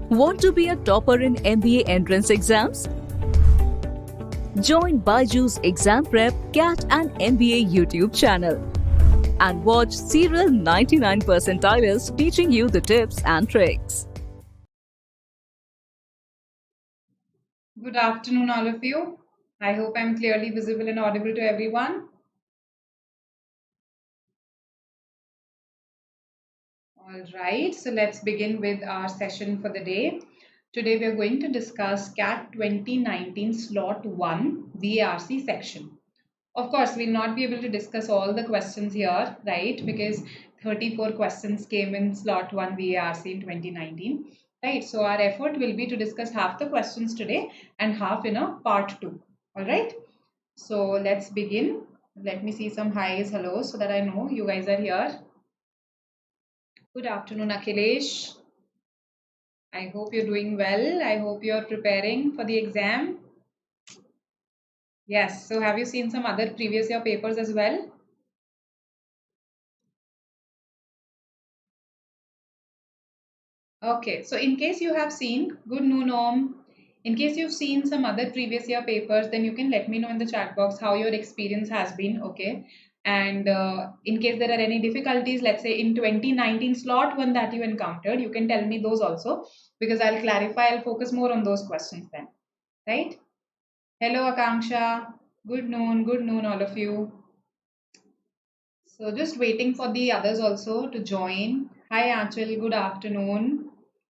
Want to be a topper in MBA entrance exams? Join BYJU'S Exam Prep, CAT and MBA YouTube channel and watch serial 99 percentilers teaching you the tips and tricks. Good afternoon, all of you. I hope I'm clearly visible and audible to everyone. All right, so let's begin with our session for the day. Today we are going to discuss CAT 2019 Slot 1 VARC section. Of course, we'll not be able to discuss all the questions here, right? Because 34 questions came in Slot 1 VARC in 2019, right? So our effort will be to discuss half the questions today and half in a part 2, all right? So let's begin. Let me see some highs, hellos, so that I know you guys are here. Good afternoon, Akhilesh. I hope you're doing well. I hope you're preparing for the exam. Yes, so have you seen some other previous year papers as well? Okay, so in case you have seen, good noon Om. In case you've seen some other previous year papers, then you can let me know in the chat box how your experience has been, okay? And in case there are any difficulties, let's say in 2019 slot one that you encountered, you can tell me those also because I'll clarify, I'll focus more on those questions then, right? Hello Akanksha, good noon all of you. So just waiting for the others also to join. Hi Anchal, good afternoon.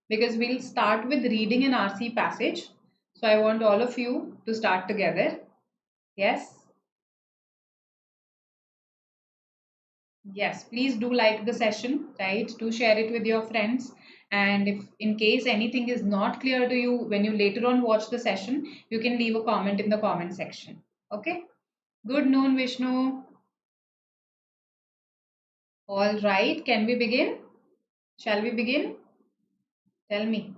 Because we'll start with reading an RC passage. So I want all of you to start together. Yes? Yes, please do like the session, right? Do share it with your friends. And if in case anything is not clear to you when you later on watch the session, you can leave a comment in the comment section. Okay? Good noon, Vishnu. All right, can we begin? Shall we begin? Tell me.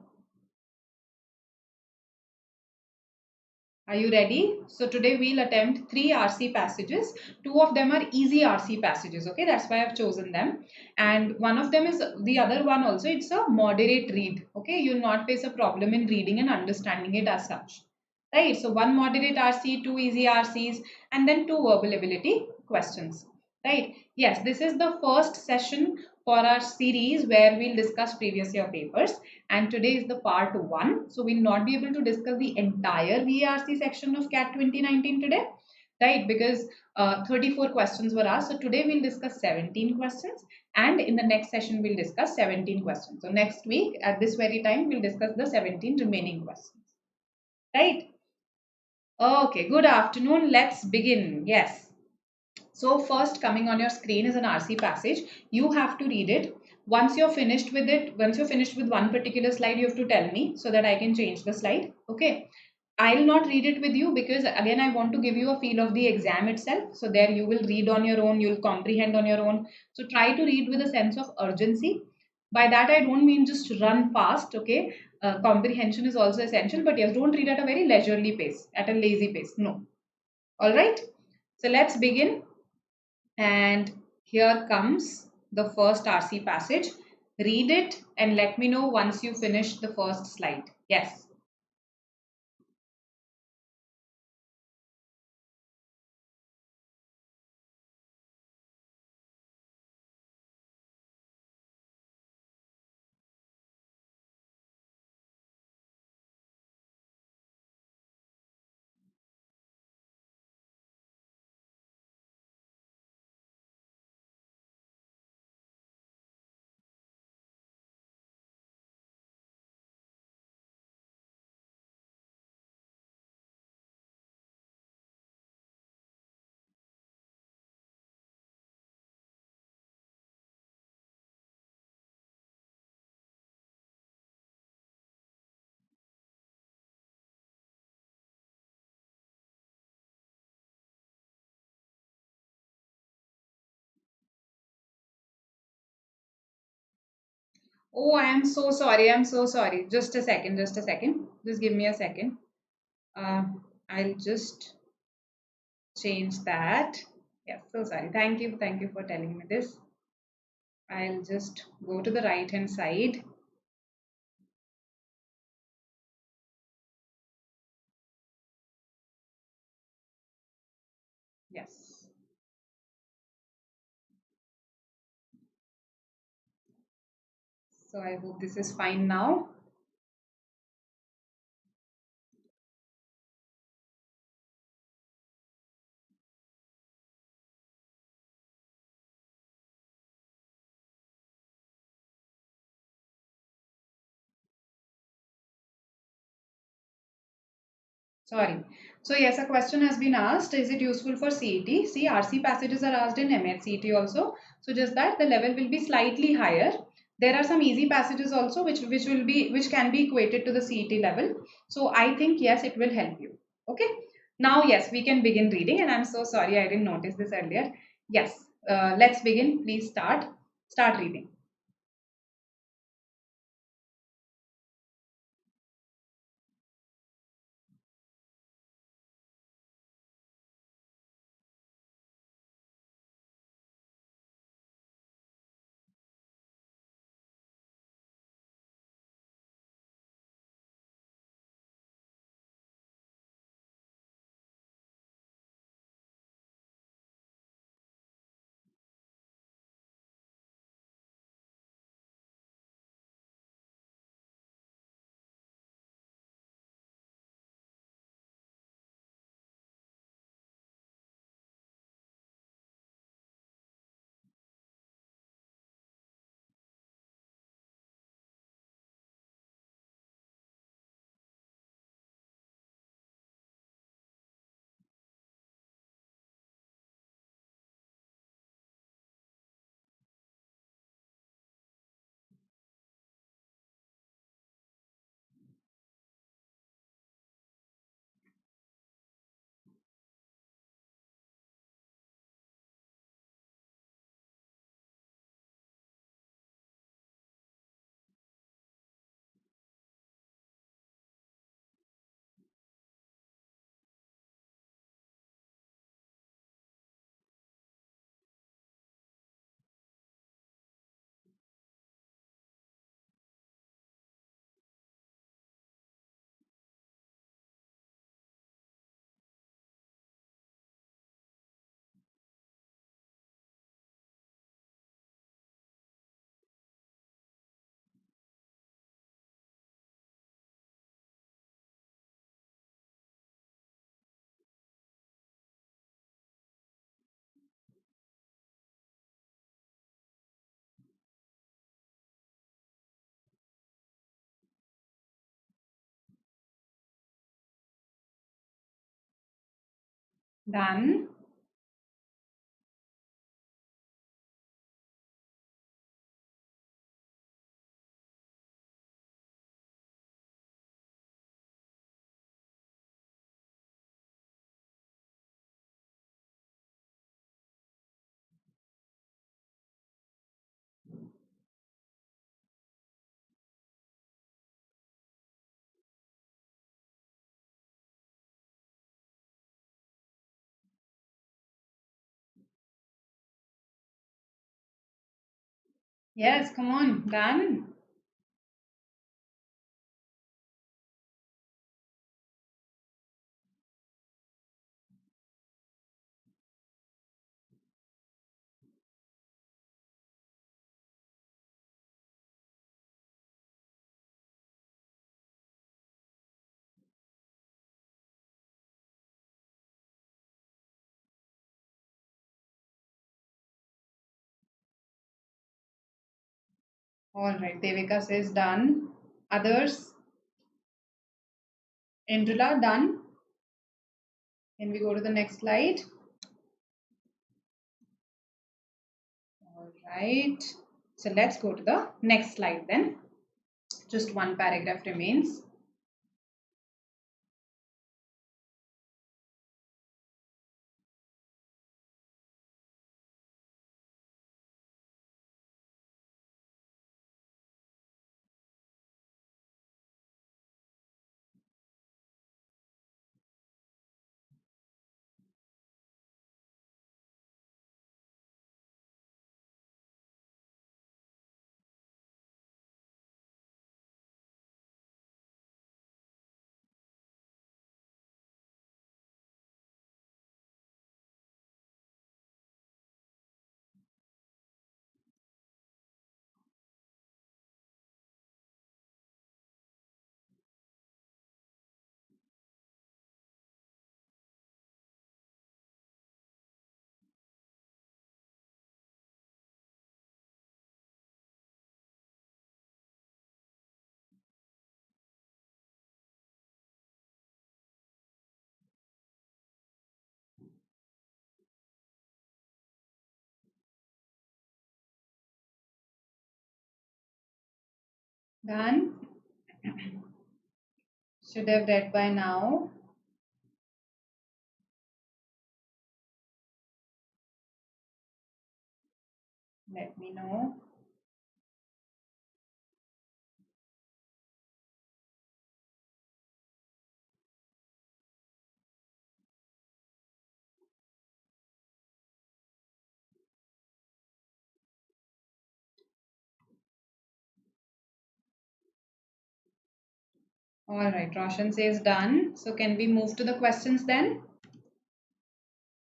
Are you ready? So today we'll attempt 3 RC passages. 2 of them are easy RC passages. Okay, that's why I've chosen them. And one of them is the other one also. It's a moderate read. Okay, you'll not face a problem in reading and understanding it as such. Right, so 1 moderate RC, 2 easy RCs, and then 2 verbal ability questions. Right, yes, this is the first session for our series where we'll discuss previous year papers, and today is the part 1. So we'll not be able to discuss the entire VARC section of CAT 2019 today, right? Because 34 questions were asked. So today we'll discuss 17 questions, and in the next session we'll discuss 17 questions. So next week at this very time we'll discuss the 17 remaining questions, right? Okay, good afternoon. Let's begin. Yes. So first coming on your screen is an RC passage. You have to read it. Once you're finished with it, once you're finished with one particular slide, you have to tell me so that I can change the slide. Okay. I'll not read it with you because again, I want to give you a feel of the exam itself. So there you will read on your own, you'll comprehend on your own. So try to read with a sense of urgency. By that, I don't mean just run fast. Okay. Comprehension is also essential, but yes, don't read at a very leisurely pace, at a lazy pace. No. All right. So let's begin. And here comes the first RC passage. Read it and let me know once you finish the first slide. Yes. Oh, I am so sorry. I'm so sorry. Just a second. Just a second. Just give me a second. Uh, I'll just change that. Yes, so sorry. Thank you. Thank you for telling me this. I'll just go to the right hand side. Yes. So I hope this is fine now. Sorry. So yes, a question has been asked. Is it useful for CET? See, RC passages are asked in MET CET also. So just that the level will be slightly higher. There are some easy passages also which can be equated to the CET level. So I think yes, it will help you. Okay. Now yes, we can begin reading. And I'm so sorry I didn't notice this earlier. Yes. Let's begin. Please start reading. Done. Yes, come on. Done. All right. Devika says done. Others? Indrila, done. Can we go to the next slide? All right. So let's go to the next slide then. Just one paragraph remains. Done? Should have read by now. Let me know. All right, Roshan says done. So can we move to the questions then?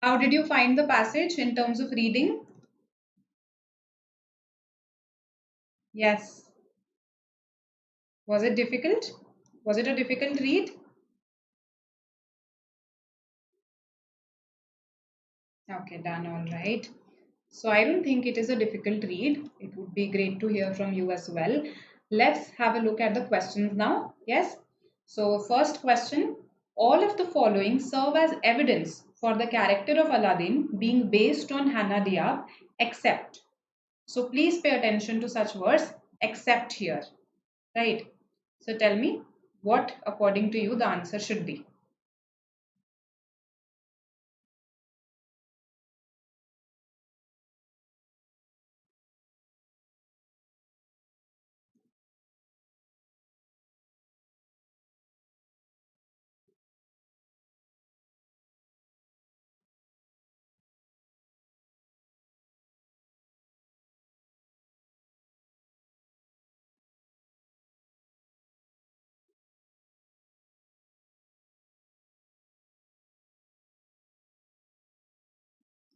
How did you find the passage in terms of reading? Yes. Was it difficult? Was it a difficult read? Okay, done. All right. So I don't think it is a difficult read. It would be great to hear from you as well. Let's have a look at the questions now. Yes. So first question, all of the following serve as evidence for the character of Aladdin being based on Hannah Diab except. So please pay attention to such words except here. Right. So tell me what according to you the answer should be.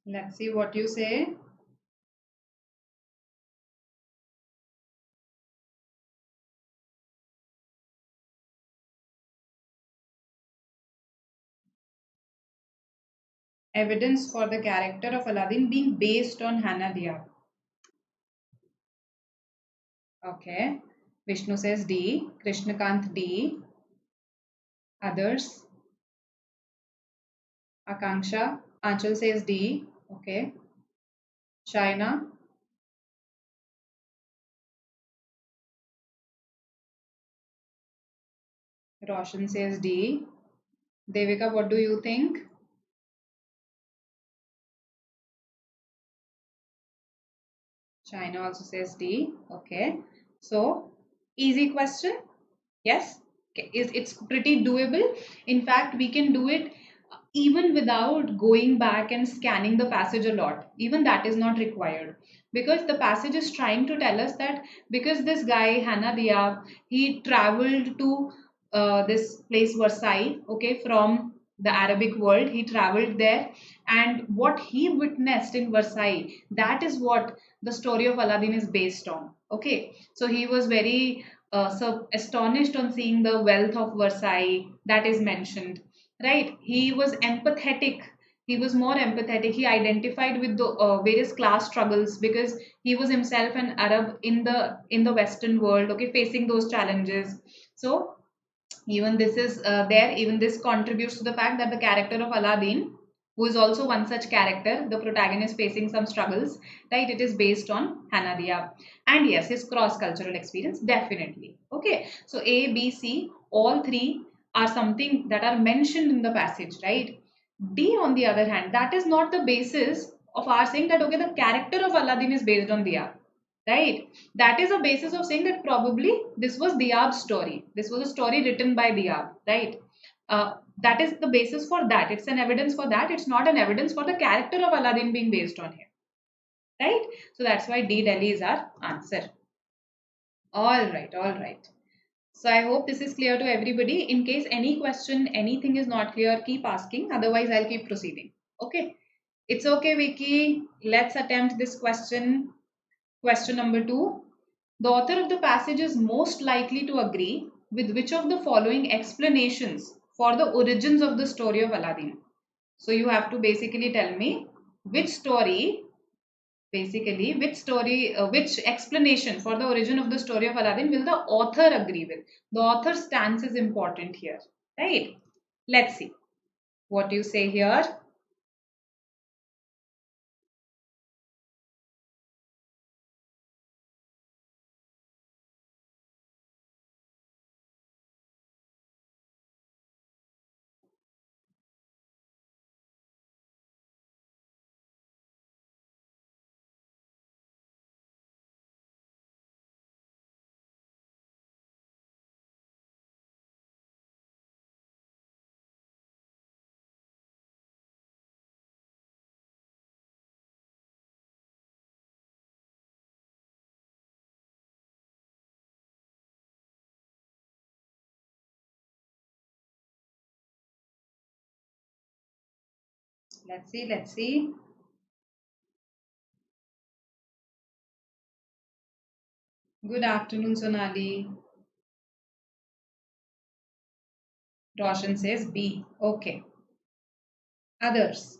Let's see what you say. Evidence for the character of Aladdin being based on Hannah Diab. Okay. Vishnu says D. Krishnakant D. Others. Akanksha. Anchal says D. Okay. Shaina. Roshan says D. Devika, what do you think? Shaina also says D. Okay. So, easy question. Yes. Okay. It's pretty doable. In fact, we can do it even without going back and scanning the passage a lot. Even that is not required, because the passage is trying to tell us that because this guy Hannah Diab, he traveled to this place Versailles, okay, from the Arabic world. He traveled there, and what he witnessed in Versailles, that is what the story of Aladdin is based on. Okay, so he was very so astonished on seeing the wealth of Versailles that is mentioned, right? He was empathetic. He was more empathetic. He identified with the various class struggles because he was himself an Arab in the Western world, okay, facing those challenges. So even this is there. Even this contributes to the fact that the character of Aladdin, who is also one such character, the protagonist facing some struggles, right? It is based on Hannah Diab, and yes, his cross-cultural experience definitely. Okay, so A, B, C, all three are something that are mentioned in the passage, right? D, on the other hand, that is not the basis of our saying that okay, the character of Aladdin is based on Diab, right? That is a basis of saying that probably this was Diab's story. This was a story written by Diab, right? That is the basis for that. It's an evidence for that. It's not an evidence for the character of Aladdin being based on him, right? So that's why D, Delhi is our answer. All right, all right. So I hope this is clear to everybody. In case any question, anything is not clear, keep asking. Otherwise, I'll keep proceeding. Okay. It's okay, Vicky. Let's attempt this question. Question number 2. The author of the passage is most likely to agree with which of the following explanations for the origins of the story of Aladdin? So you have to basically tell me which story, which explanation for the origin of the story of Aladdin will the author agree with? The author's stance is important here, right? Let's see what you say here. Let's see, let's see. Good afternoon, Sonali. Roshan says B. Okay. Others.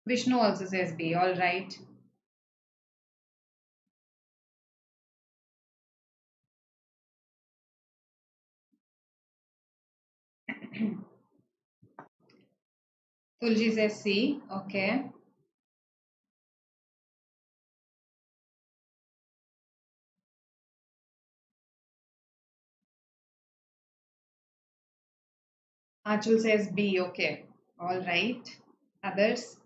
Vishnu also says B. All right. Tulji says C. Okay. Achal says B. Okay. All right. Others.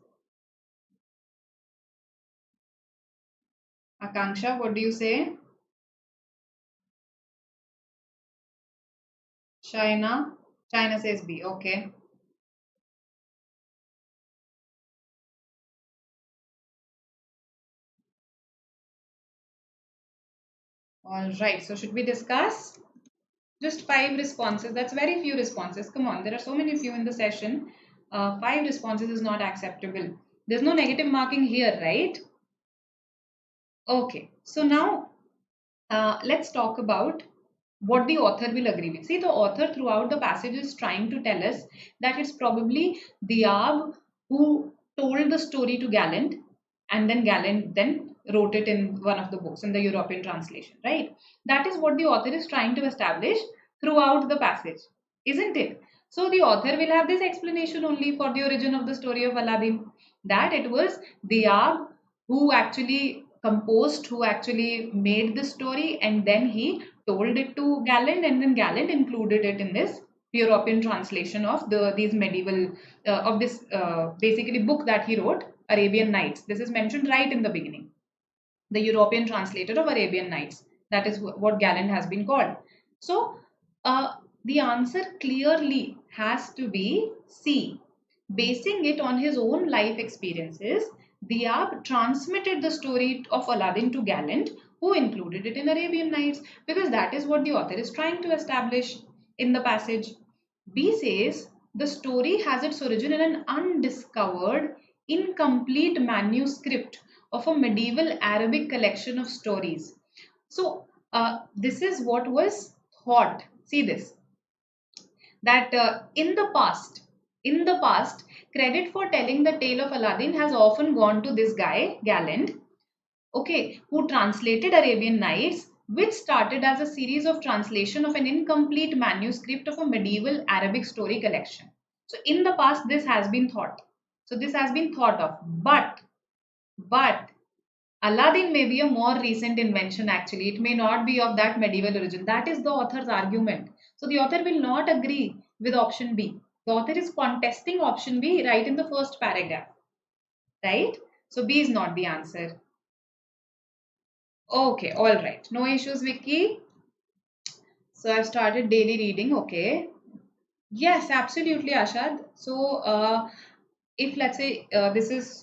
Akanksha, what do you say? Shaina. Shaina says B. Okay. All right. So should we discuss? Just 5 responses. That's very few responses. Come on. There are so many few in the session. 5 responses is not acceptable. There's no negative marking here, right? Okay. So now let's talk about what the author will agree with. See, the author throughout the passage is trying to tell us that it's probably Diab who told the story to Galland, and then Galland then wrote it in one of the books in the European translation, right? That is what the author is trying to establish throughout the passage, isn't it? So the author will have this explanation only for the origin of the story of Aladdin, that it was Diab who actually composed, who actually made the story, and then he told it to Galland, and then Galland included it in this European translation of these medieval of this basically book that he wrote, Arabian Nights. This is mentioned right in the beginning. The European translator of Arabian Nights. That is what Galland has been called. So the answer clearly has to be C. Basing it on his own life experiences, Diab transmitted the story of Aladdin to Galland, who included it in Arabian Nights, because that is what the author is trying to establish in the passage. B says the story has its origin in an undiscovered, incomplete manuscript of a medieval Arabic collection of stories. So, this is what was thought. See this, that in the past, credit for telling the tale of Aladdin has often gone to this guy, Galland, okay, who translated Arabian Nights, which started as a series of translation of an incomplete manuscript of a medieval Arabic story collection. So in the past, this has been thought. So this has been thought of, but Aladdin may be a more recent invention actually. It may not be of that medieval origin. That is the author's argument. So the author will not agree with option B. The author is contesting option B right in the first paragraph, right? So B is not the answer. Okay, all right. No issues, Vicky. So I've started daily reading. Okay. Yes, absolutely, Ashad. So if let's say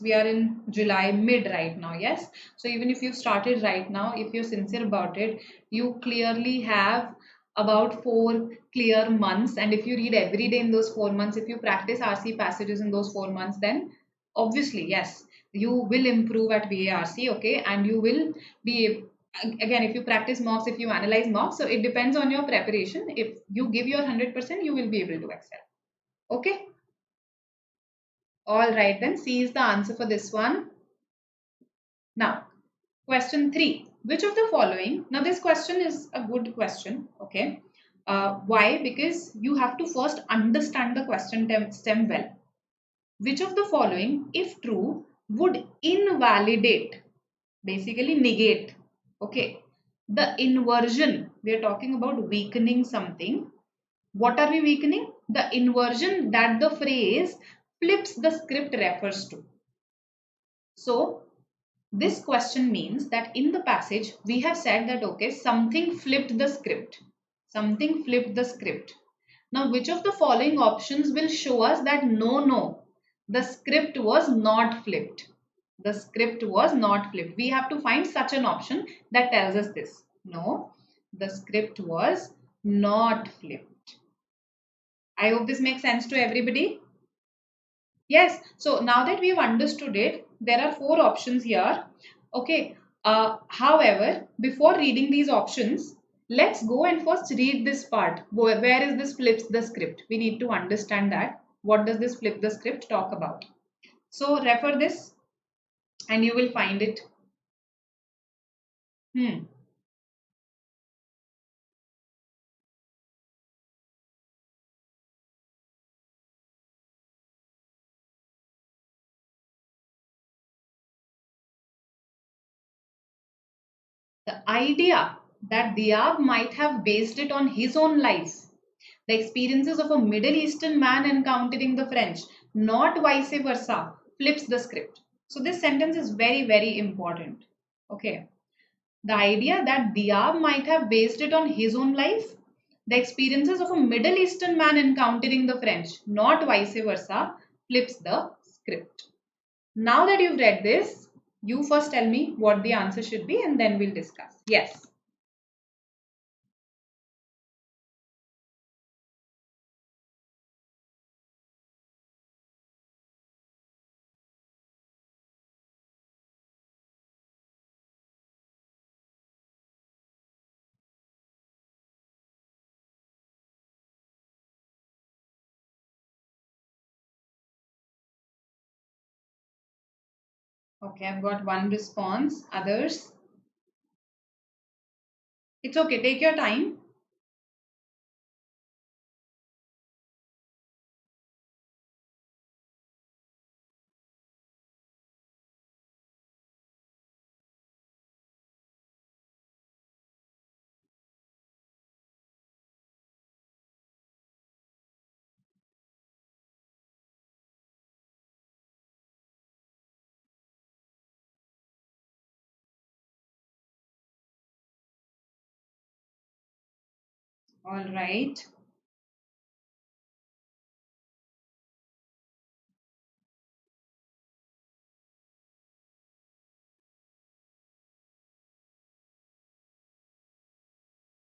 we are in July mid right now, yes. So even if you started right now, if you're sincere about it, you clearly have about 4 clear months. And if you read every day in those 4 months, if you practice RC passages in those 4 months, then obviously, yes, you will improve at VARC, okay, and you will be again, if you practice mocks, if you analyze mocks, so it depends on your preparation. If you give your 100%, you will be able to excel. Okay. All right, then C is the answer for this one. Now, question 3. Which of the following? Now, this question is a good question. Okay. Why? Because you have to first understand the question stem well. Which of the following, if true, would invalidate, basically negate, okay, the inversion? We are talking about weakening something. What are we weakening? The inversion that the phrase flips the script refers to. So this question means that in the passage we have said that okay, something flipped the script. Something flipped the script. Now which of the following options will show us that no, the script was not flipped. The script was not flipped. We have to find such an option that tells us this. No, the script was not flipped. I hope this makes sense to everybody. Yes, so now that we've understood it, there are four options here. Okay, however, before reading these options, let's go and first read this part. Where is this flips the script? We need to understand that. What does this flip the script talk about? So refer this and you will find it. Hmm. The idea that Diab might have based it on his own life, the experiences of a Middle Eastern man encountering the French, not vice versa, flips the script. So this sentence is very, very important. Okay. The idea that Diab might have based it on his own life, the experiences of a Middle Eastern man encountering the French, not vice versa, flips the script. Now that you've read this, you first tell me what the answer should be and then we'll discuss. Yes. Okay, I've got one response. Others? It's okay, take your time. All right.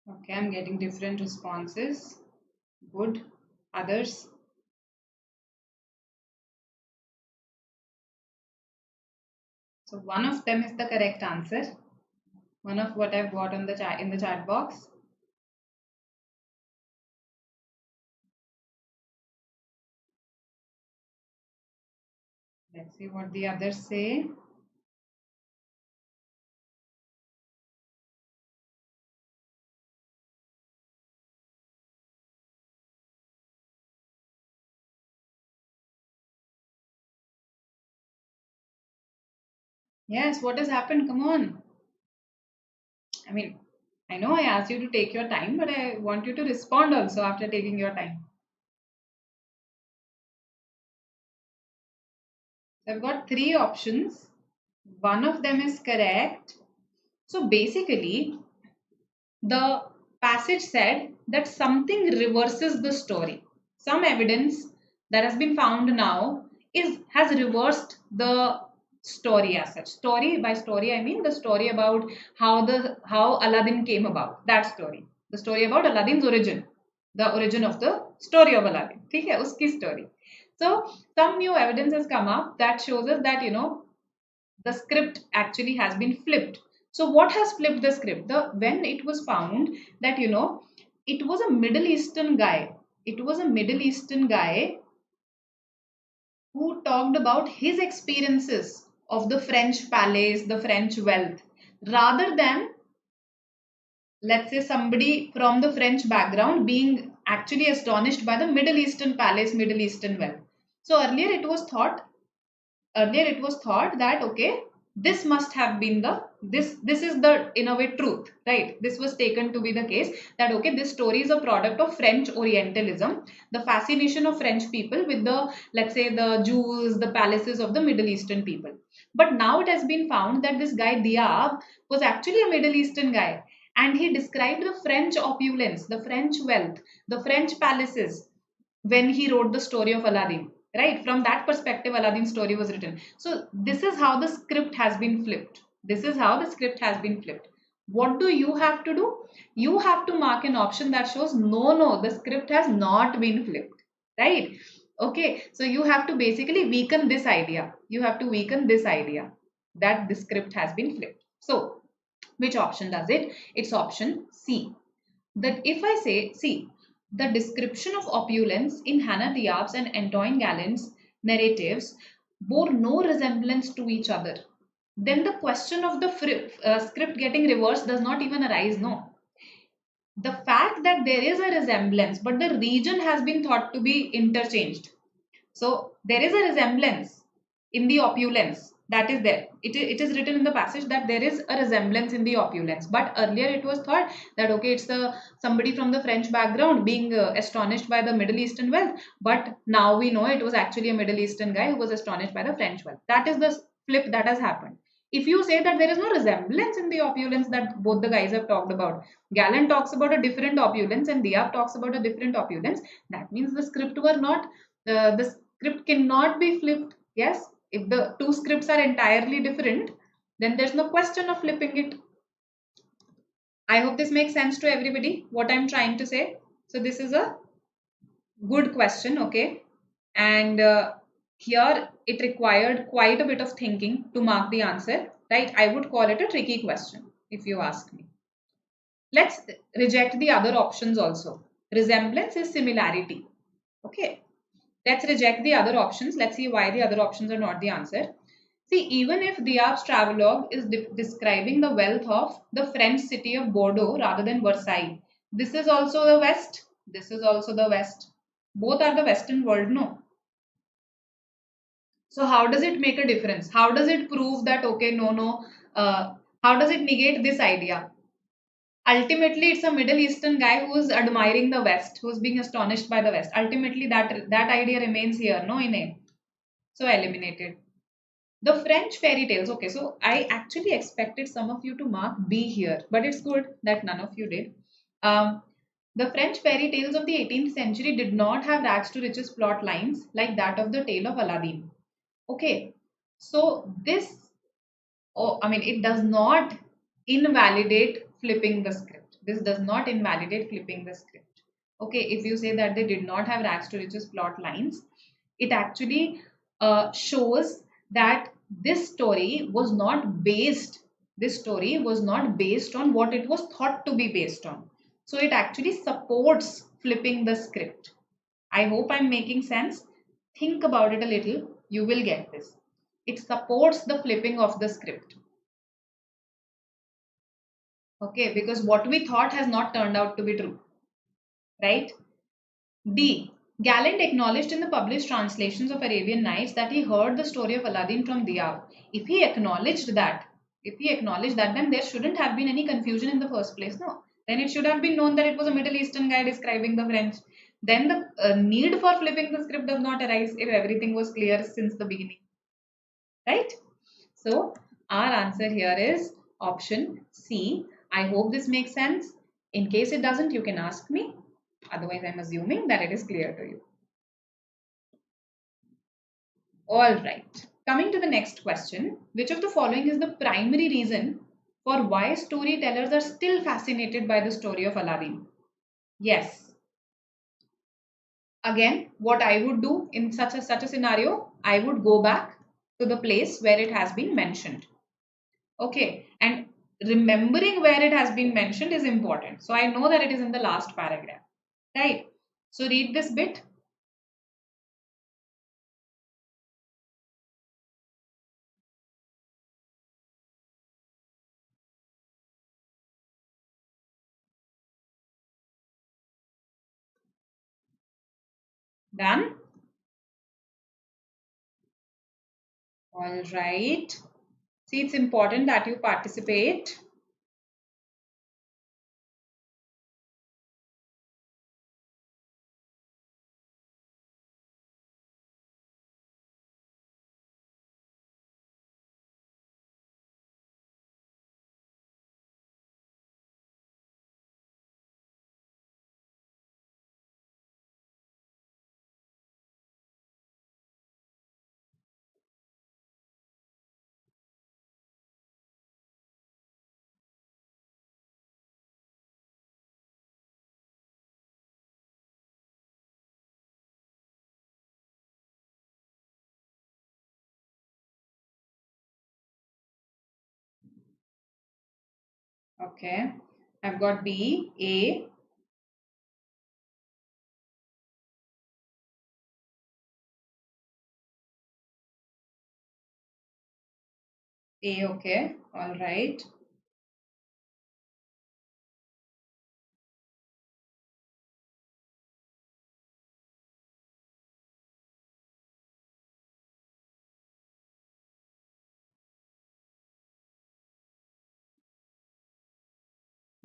Okay, I'm getting different responses. Good. Others? So one of them is the correct answer. One of what I've got on the chat in the chat box. Let's see what the others say. Yes, what has happened? Come on. I mean, I know I asked you to take your time, but I want you to respond also after taking your time. So I've got three options. One of them is correct. So basically, the passage said that something reverses the story. Some evidence that has been found now has reversed the story as such. Story by story, I mean the story about how Aladdin came about. That story. The story about Aladdin's origin. The origin of the story of Aladdin. ठीक है, उसकी story. So some new evidence has come up that shows us that the script actually has been flipped. So what has flipped the script? The when it was found that it was a Middle Eastern guy. It was a Middle Eastern guy who talked about his experiences of the French palace, the French wealth, rather than, let's say, somebody from the French background being actually astonished by the Middle Eastern palace, Middle Eastern wealth. So earlier it was thought that okay, this must have been this is the in a way truth, right? This was taken to be the case that okay, this story is a product of French Orientalism, the fascination of French people with the, let's say, the jewels, the palaces of the Middle Eastern people. But now it has been found that this guy Diab was actually a Middle Eastern guy, and he described the French opulence, the French wealth, the French palaces when he wrote the story of Aladdin. Right? From that perspective, Aladdin's story was written. So this is how the script has been flipped. This is how the script has been flipped. What do you have to do? You have to mark an option that shows no, the script has not been flipped, right? Okay, so you have to basically weaken this idea. You have to weaken this idea that the script has been flipped. So, which option does it? It's option C. That if I say, see, the description of opulence in Hannah Diab's and Antoine Galland's narratives bore no resemblance to each other, then the question of the script getting reversed does not even arise. No, the fact that there is a resemblance but the region has been thought to be interchanged, so there is a resemblance in the opulence that is there. It is written in the passage that there is a resemblance in the opulence, but earlier it was thought that okay, it's the somebody from the French background being astonished by the Middle Eastern wealth, but now we know it was actually a Middle Eastern guy who was astonished by the French wealth. That is the flip that has happened. If you say that there is no resemblance in the opulence that both the guys have talked about, Gallant talks about a different opulence and Diab talks about a different opulence, that means the script were not the script cannot be flipped. Yes, if the two scripts are entirely different, then there's no question of flipping it. I hope this makes sense to everybody, what I'm trying to say. So this is a good question, okay? And here it required quite a bit of thinking to mark the answer, right? I would call it a tricky question if you ask me. Let's reject the other options also. Resemblance is similarity. Okay. Let's reject the other options. Let's see why the other options are not the answer. See, even if Diab's travelogue is describing the wealth of the French city of Bordeaux rather than Versailles, this is also the West. This is also the West. Both are the Western world, no? So how does it make a difference? How does it prove that, okay, no, how does it negate this idea? Ultimately, it's a Middle Eastern guy who's admiring the West, who's being astonished by the West. Ultimately, that idea remains here, no, in A. So eliminated. The French fairy tales. Okay, so I actually expected some of you to mark B here, but it's good that none of you did. Um, the French fairy tales of the 18th century did not have rags to riches plot lines like that of the tale of Aladdin. Okay, so this, oh, I mean, it does not invalidate flipping the script. This does not invalidate flipping the script. Okay, if you say that they did not have rags to riches plot lines, it actually shows that this story was not based. This story was not based on what it was thought to be based on. So it actually supports flipping the script. I hope I'm making sense. Think about it a little. You will get this. It supports the flipping of the script. Okay, because what we thought has not turned out to be true. Right? D. Galland acknowledged in the published translations of Arabian Nights that he heard the story of Aladdin from Diab. If he acknowledged that, then there shouldn't have been any confusion in the first place. No. Then it should have been known that it was a Middle Eastern guy describing the French. Then the need for flipping the script does not arise if everything was clear since the beginning. Right? So our answer here is option C. I hope this makes sense. In case it doesn't, you can ask me. Otherwise, I'm assuming that it is clear to you. All right. Coming to the next question. Which of the following is the primary reason for why storytellers are still fascinated by the story of Aladdin? Yes. Again, what I would do in such a scenario, I would go back to the place where it has been mentioned. Okay. And remembering where it has been mentioned is important. So I know that it is in the last paragraph. Right. So read this bit. Done. All right. See, it's important that you participate. Okay. I've got B, A. A, okay. All right.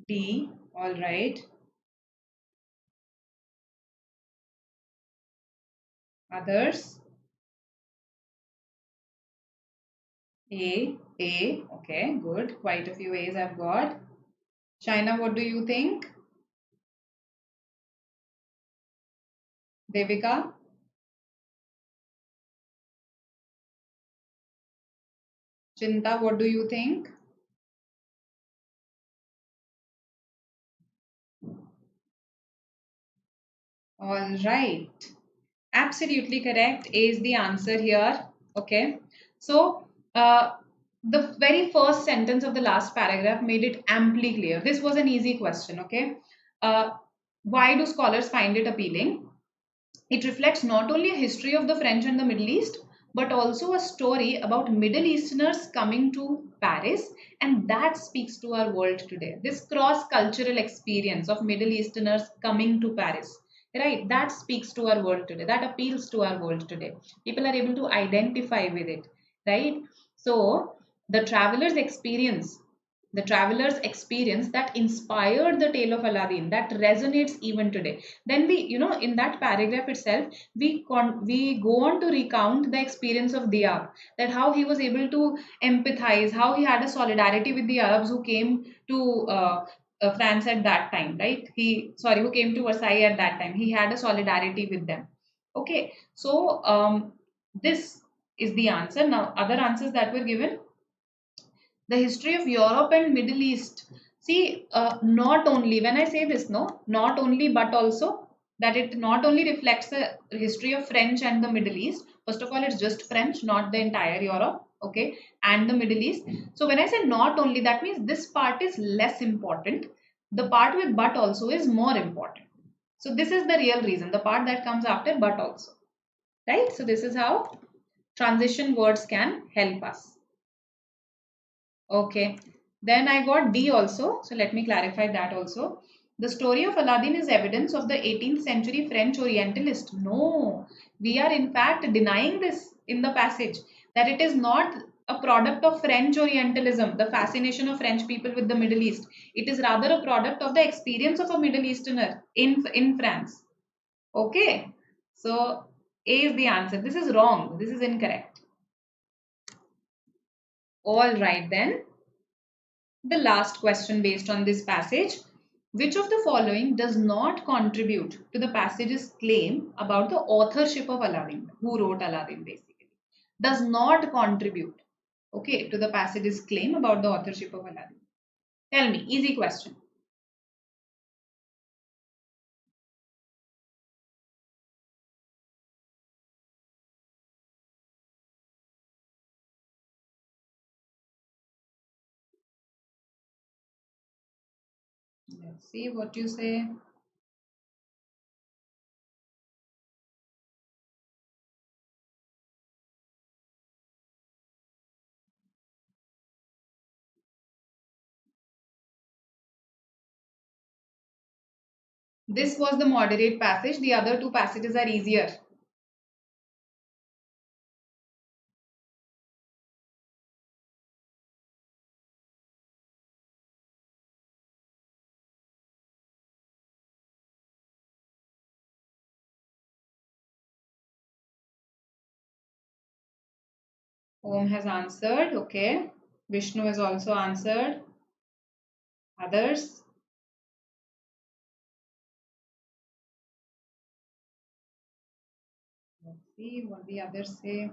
D, all right. Others. A, okay, good. Quite a few A's I've got. China, what do you think? Devika? Chinta, what do you think? All right. Absolutely correct. A is the answer here. Okay. So, the very first sentence of the last paragraph made it amply clear. This was an easy question. Okay. Uh, why do scholars find it appealing? It reflects not only a history of the French and the Middle East, but also a story about Middle Easterners coming to Paris, and that speaks to our world today. This cross cultural experience of Middle Easterners coming to Paris, right? That speaks to our world today, that appeals to our world today. People are able to identify with it, right? So, the traveler's experience that inspired the tale of Aladdin, that resonates even today. Then we, in that paragraph itself, we go on to recount the experience of Diab, that how he was able to empathize, how he had a solidarity with the Arabs who came to France at that time, right? Who came to Versailles at that time. He had a solidarity with them. Okay, so this is the answer. Now, other answers that were given: the history of Europe and Middle East. See, not only when I say this, no, not only but also, that it not only reflects the history of French and the Middle East. First of all, it's just French, not the entire Europe, okay, and the Middle East. So when I say not only, that means this part is less important. The part with but also is more important. So this is the real reason. The part that comes after but also, right? So this is how transition words can help us. Okay. Then I got D also. So let me clarify that also. The story of Aladdin is evidence of the 18th century French Orientalist. No, we are in fact denying this in the passage, that it is not a product of French Orientalism, the fascination of French people with the Middle East. It is rather a product of the experience of a Middle Easterner in France. Okay. So A is the answer. This is wrong. This is incorrect. All right then. The last question based on this passage: which of the following does not contribute to the passage's claim about the authorship of Aladdin? Who wrote Aladdin basically? Does not contribute, okay, to the passage's claim about the authorship of Aladdin. Tell me, easy question. Let's see what you say. This was the moderate passage. The other two passages are easier. Om has answered. Okay. Vishnu has also answered. Others? Let's see what the others say.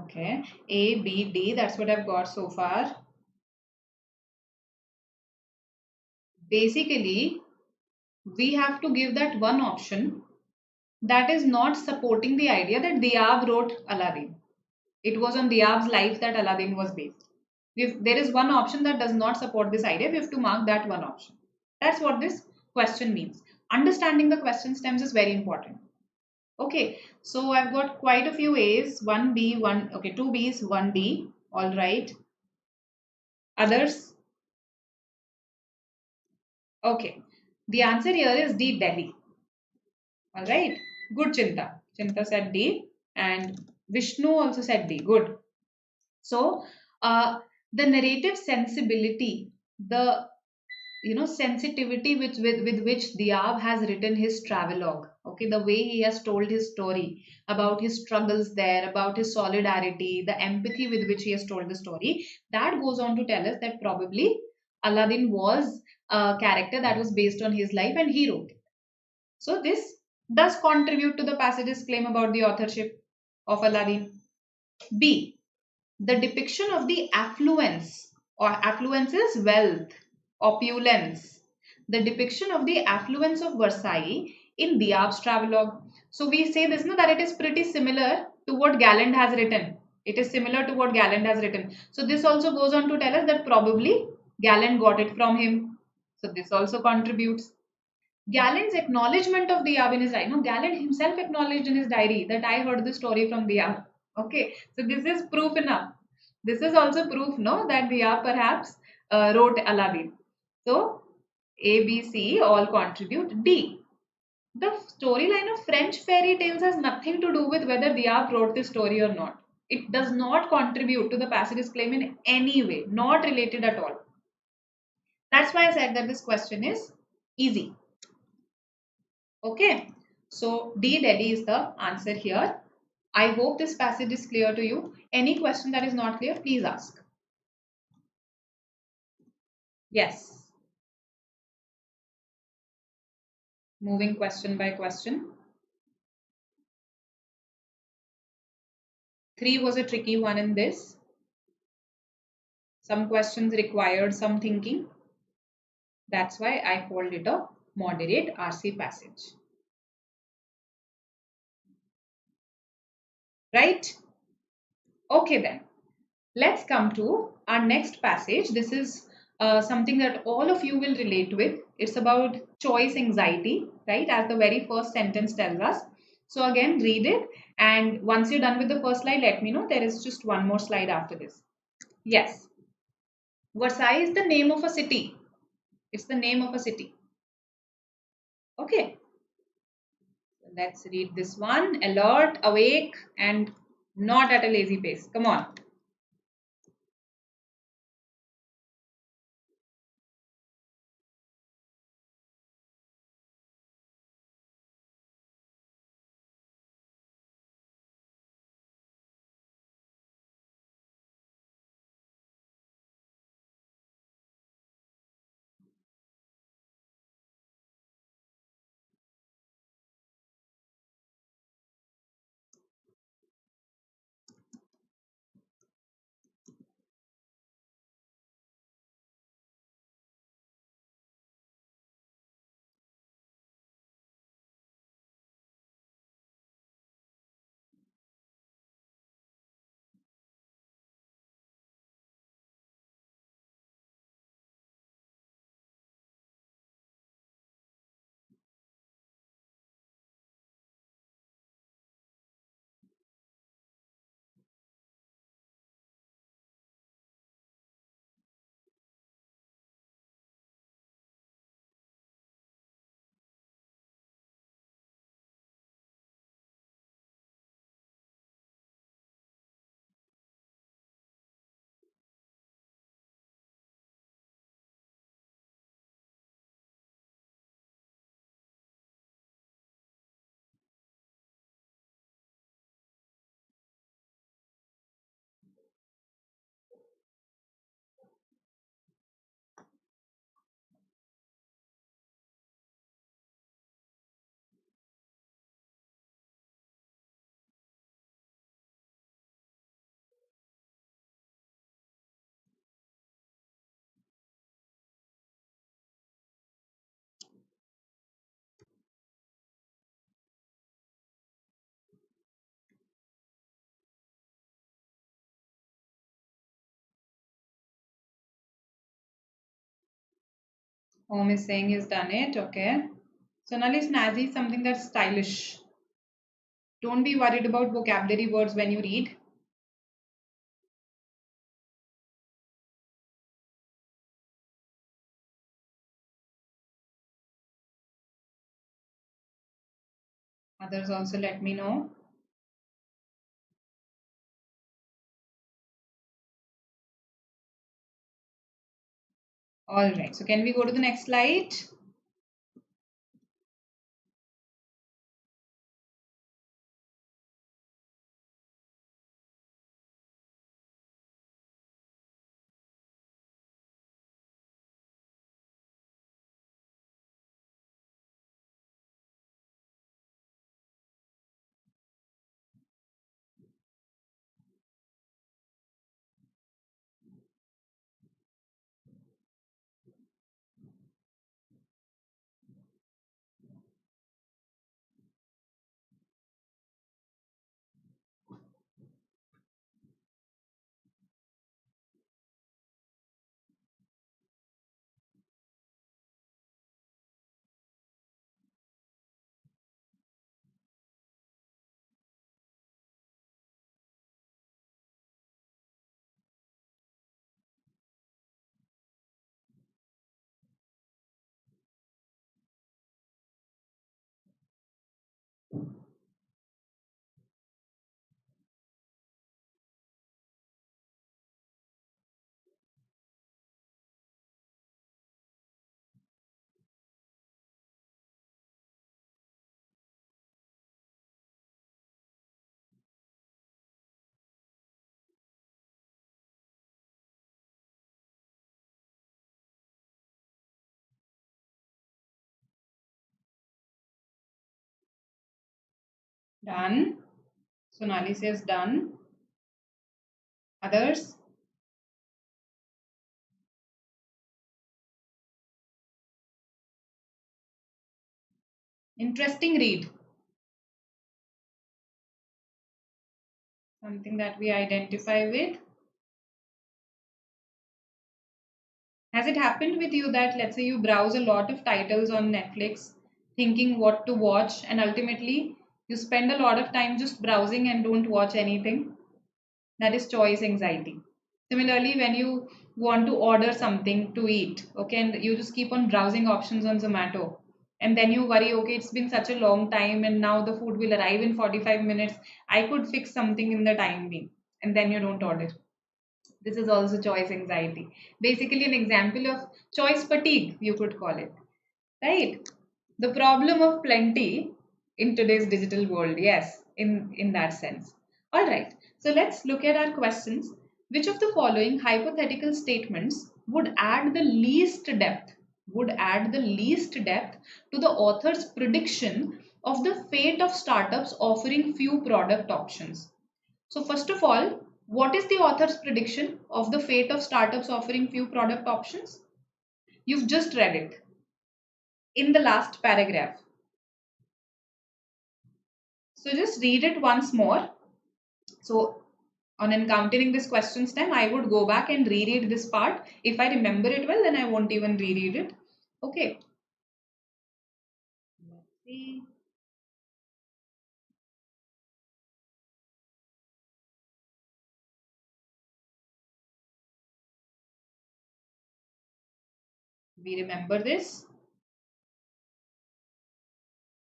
Okay. A, B, D. That's what I've got so far. Basically, we have to give that one option that is not supporting the idea that Diab wrote Aladdin. It was on Diab's life that Aladdin was based. If there is one option that does not support this idea, we have to mark that one option. That's what this question means. Understanding the question stems is very important. Okay, so I've got quite a few A's, one B, one, okay, two B's, one D. All right. Others? Okay. The answer here is D, Delhi. All right. Good, Chinta. Chinta said D, and Vishnu also said D. Good. So, the narrative sensibility, the sensitivity with which Diab has written his travelogue, okay, the way he has told his story about his struggles there, about his solidarity, the empathy with which he has told the story, that goes on to tell us that probably Aladdin was a character that was based on his life and he wrote it. So this does contribute to the passage's claim about the authorship of Aladdin. B, the depiction of the affluence, or affluence is wealth, opulence, the depiction of the affluence of Versailles in Diab's travelogue. So we say this, no, that it is pretty similar to what Galland has written. It is similar to what Galland has written. So this also goes on to tell us that probably Galland got it from him. So this also contributes. Galland's acknowledgement of Diab in his diary. No, Galland himself acknowledged in his diary that I heard the story from Diab. Okay, so this is proof enough. This is also proof, no, that Diab perhaps wrote Aladdin. So A, B, C all contribute. D, the storyline of French fairy tales has nothing to do with whether Diab wrote this story or not. It does not contribute to the passage's claim in any way, not related at all. That's why I said that this question is easy. Okay, so D, Delhi is the answer here. I hope this passage is clear to you. Any question that is not clear, please ask. Yes. Moving question by question. 3 was a tricky one in this. Some questions required some thinking. That's why I called it a moderate RC passage. Right? Okay then. Let's come to our next passage. This is something that all of you will relate with. It's about choice anxiety, right? As the very first sentence tells us. So again, read it. And once you're done with the first slide, let me know. There is just one more slide after this. Yes. Versailles is the name of a city. It's the name of a city. Okay. Let's read this one. Alert, awake, and not at a lazy pace. Come on. Home is saying he's done it. Okay. Sonali, snazzy is something that's stylish. Don't be worried about vocabulary words when you read. Others also let me know. All right. So can we go to the next slide? Done. Sonali says done. Others? Interesting read. Something that we identify with. Has it happened with you that, let's say, you browse a lot of titles on Netflix, thinking what to watch, and ultimately you spend a lot of time just browsing and don't watch anything? That is choice anxiety. Similarly, when you want to order something to eat, okay, and you just keep on browsing options on Zomato, and then you worry, okay, it's been such a long time, and now the food will arrive in 45 minutes. I could fix something in the time being, and then you don't order. This is also choice anxiety. Basically, an example of choice fatigue, you could call it, right? The problem of plenty in today's digital world. Yes, in that sense. All right. So let's look at our questions. Which of the following hypothetical statements would add the least depth? Would add the least depth to the author's prediction of the fate of startups offering few product options? So first of all, what is the author's prediction of the fate of startups offering few product options? You've just read it in the last paragraph. So just read it once more. So on encountering this question stem, I would go back and reread this part. If I remember it well, then I won't even reread it. Okay. Let's see. We remember this.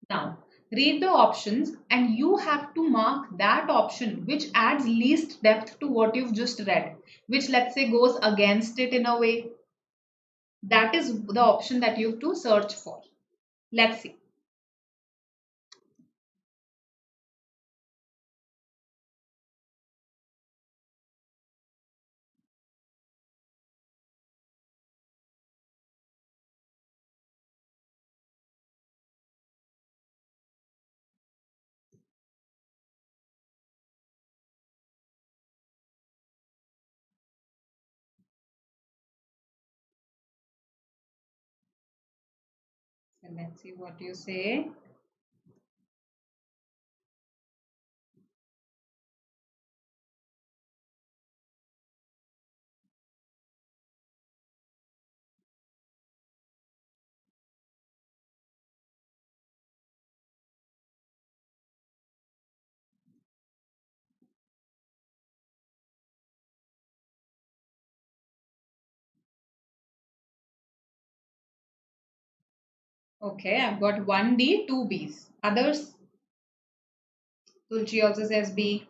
Now, read the options and you have to mark that option which adds least depth to what you've just read, which let's say goes against it in a way. That is the option that you have to search for. Let's see. So let's see what you say. Okay, I've got 1D, 2Bs. Others? Tulchi also says B.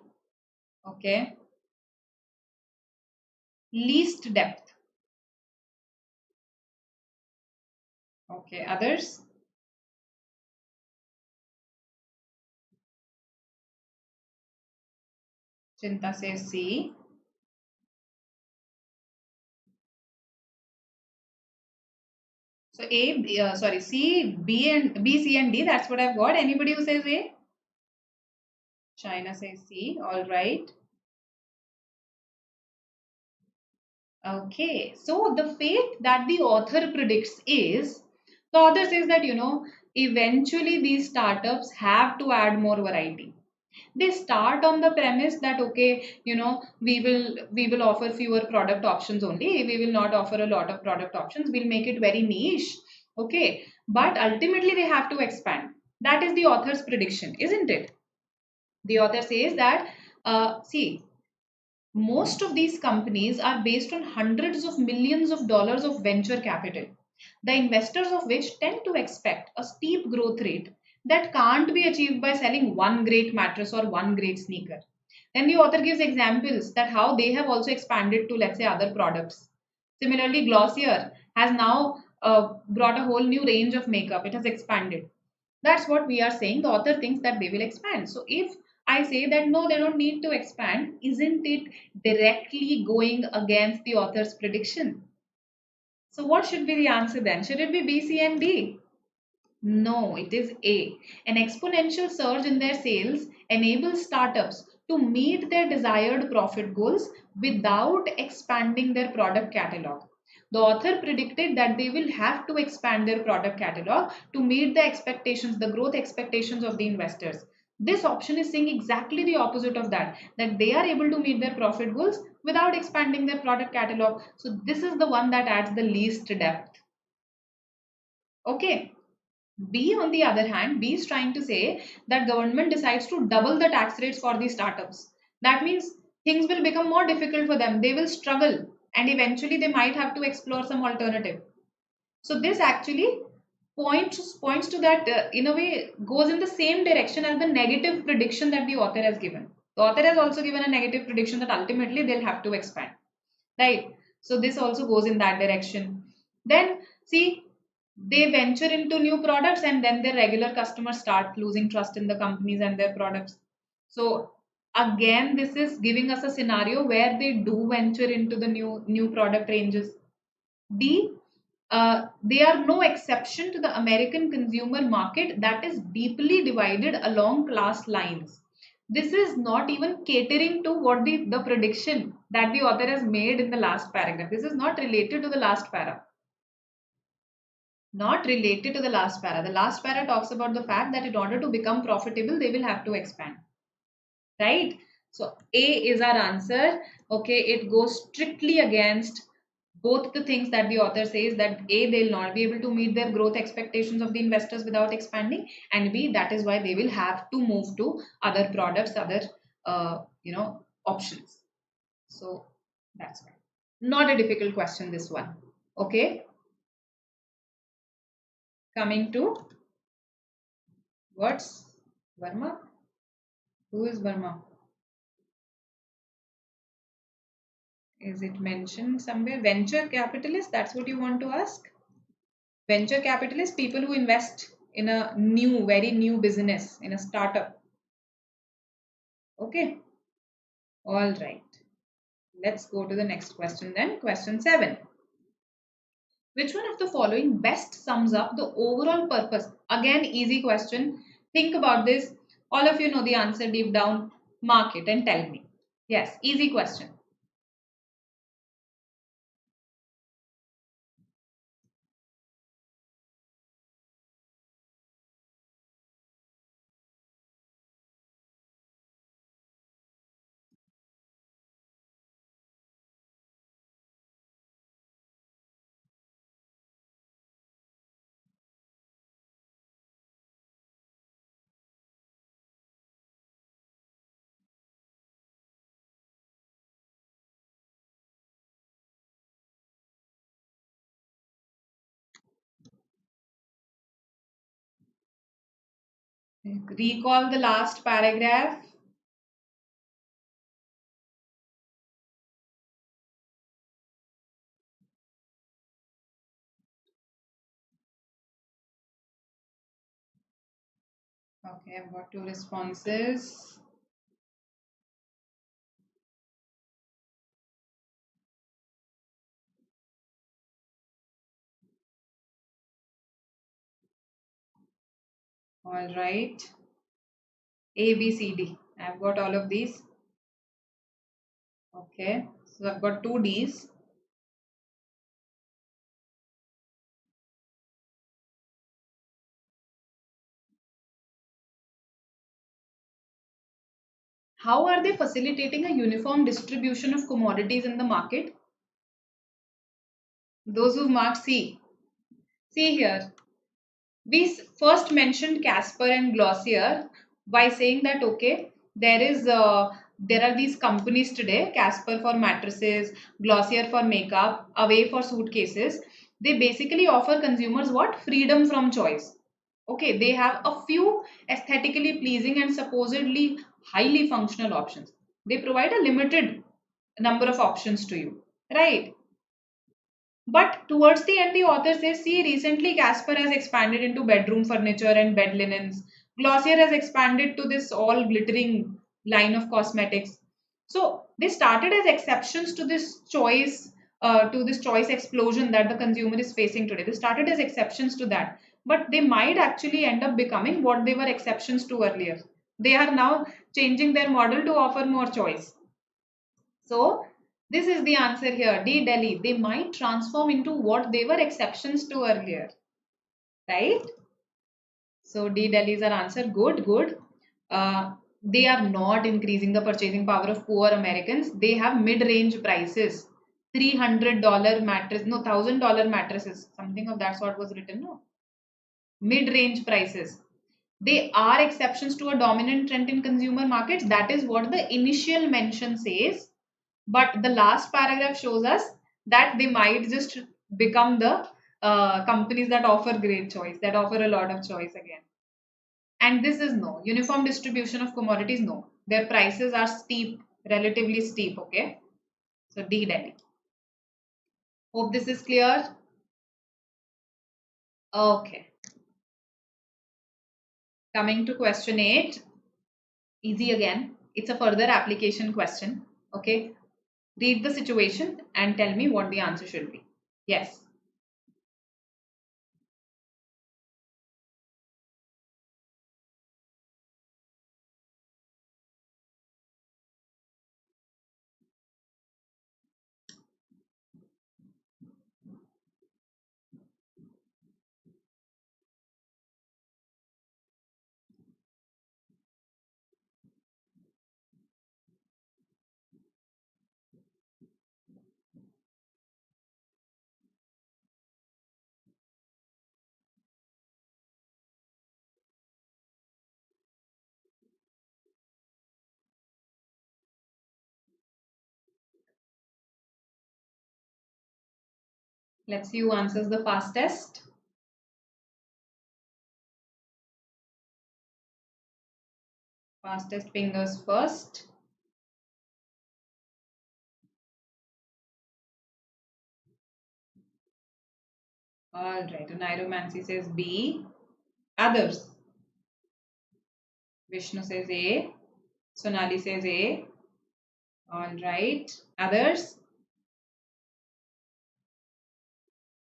Okay. Least depth. Okay, others? Chinta says C. So sorry, C, B and B, C and D. That's what I've got. Anybody who says A? China says C. All right. Okay. So the fate that the author predicts is, the author says that, eventually these startups have to add more variety. They start on the premise that, okay, we will offer fewer product options only. We will not offer a lot of product options. We'll make it very niche. Okay. But ultimately they have to expand. That is the author's prediction, isn't it? The author says that, see, most of these companies are based on hundreds of millions of dollars of venture capital, the investors of which tend to expect a steep growth rate that can't be achieved by selling one great mattress or one great sneaker. Then the author gives examples that how they have also expanded to, let's say, other products. Similarly, Glossier has now brought a whole new range of makeup. It has expanded. That's what we are saying. The author thinks that they will expand. So if I say that no, they don't need to expand, isn't it directly going against the author's prediction? So what should be the answer then? Should it be B, C, and D? No, it is A. An exponential surge in their sales enables startups to meet their desired profit goals without expanding their product catalog. The author predicted that they will have to expand their product catalog to meet the expectations, the growth expectations of the investors. This option is saying exactly the opposite of that, that they are able to meet their profit goals without expanding their product catalog. So this is the one that adds the least depth. Okay. B, on the other hand, B is trying to say that government decides to double the tax rates for the startups. That means things will become more difficult for them. They will struggle and eventually they might have to explore some alternative. So this actually points to that, in a way, goes in the same direction as the negative prediction that the author has given. The author has also given a negative prediction that ultimately they'll have to expand, right? So this also goes in that direction. Then see, they venture into new products and then their regular customers start losing trust in the companies and their products. So again, this is giving us a scenario where they do venture into the new product ranges. D, they are no exception to the American consumer market that is deeply divided along class lines. This is not even catering to what the prediction that the author has made in the last paragraph. This is not related to the last para. Not related to the last para. The last para talks about the fact that in order to become profitable, they will have to expand. Right? So A is our answer. Okay, it goes strictly against both the things that the author says, that A, they'll not be able to meet their growth expectations of the investors without expanding, and B, that is why they will have to move to other products, other options. So that's why. Not a difficult question, this one. Okay. Coming to what's Verma? Who is Verma? Is it mentioned somewhere? Venture capitalist? That's what you want to ask? Venture capitalists, people who invest in a very new business, in a startup. Okay. All right. Let's go to the next question then. Question 7. Which one of the following best sums up the overall purpose? Again, easy question. Think about this. All of you know the answer deep down. Mark it and tell me. Yes, easy question. Recall the last paragraph. Okay, I've got two responses. All right. A, B, C, D. I've got all of these. Okay. So I've got two Ds. How are they facilitating a uniform distribution of commodities in the market? Those who marked C. See here. We first mentioned Casper and Glossier by saying that okay, there are these companies today, Casper for mattresses, Glossier for makeup, Away for suitcases. They basically offer consumers what? Freedom from choice. Okay, they have a few aesthetically pleasing and supposedly highly functional options. They provide a limited number of options to you, right? But towards the end, the author says, see, recently Casper has expanded into bedroom furniture and bed linens. Glossier has expanded to this all glittering line of cosmetics. So they started as exceptions to this choice explosion that the consumer is facing today. They started as exceptions to that, but they might actually end up becoming what they were exceptions to earlier. They are now changing their model to offer more choice. So this is the answer here. D, Delhi. They might transform into what they were exceptions to earlier. Right? So D, Delhi is our answer. Good, good. They are not increasing the purchasing power of poor Americans. They have mid-range prices. $300 mattress, no, $1,000 mattresses. Something of that sort was written, no? Mid-range prices. They are exceptions to a dominant trend in consumer markets. That is what the initial mention says. But the last paragraph shows us that they might just become the companies that offer great choice, that offer a lot of choice again. And this is no. Uniform distribution of commodities, no. Their prices are steep, relatively steep, okay? So D, Delhi. Hope this is clear. Okay. Coming to question 8. Easy again. It's a further application question. Okay. Read the situation and tell me what the answer should be. Yes. Let's see who answers the fastest. Fastest fingers first. All right. Niromancy says B. Others. Vishnu says A. Sonali says A. All right. Others.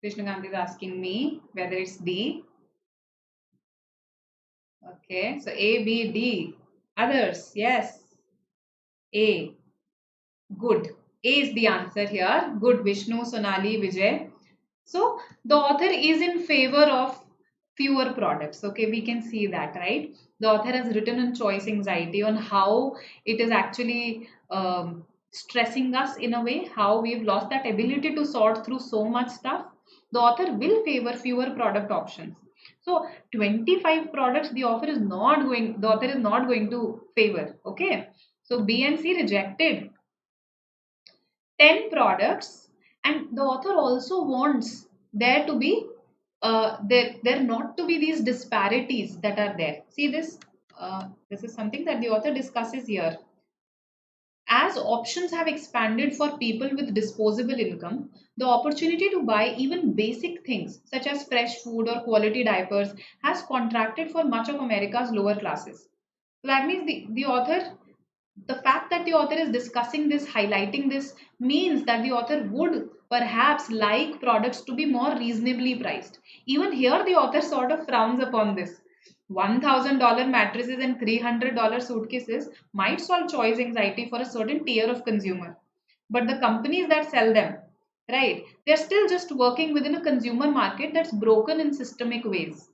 Krishnakant is asking me whether it's D. Okay. So A, B, D. Others. Yes. A. Good. A is the answer here. Good. Vishnu, Sonali, Vijay. So the author is in favor of fewer products. Okay, we can see that, right? The author has written on choice anxiety, on how it is actually stressing us in a way, how we've lost that ability to sort through so much stuff. The author will favor fewer product options. So 25 products the author is not going to favor. Okay. So B and C rejected. 10 products, and the author also wants there to be there not to be these disparities that are there. See this, this is something that the author discusses here. As options have expanded for people with disposable income, the opportunity to buy even basic things such as fresh food or quality diapers has contracted for much of America's lower classes. So that means the fact that the author is discussing this, highlighting this, means that the author would perhaps like products to be more reasonably priced. Even here, the author sort of frowns upon this. $1,000 mattresses and $300 suitcases might solve choice anxiety for a certain tier of consumer. But the companies that sell them, right, they're still just working within a consumer market that's broken in systemic ways,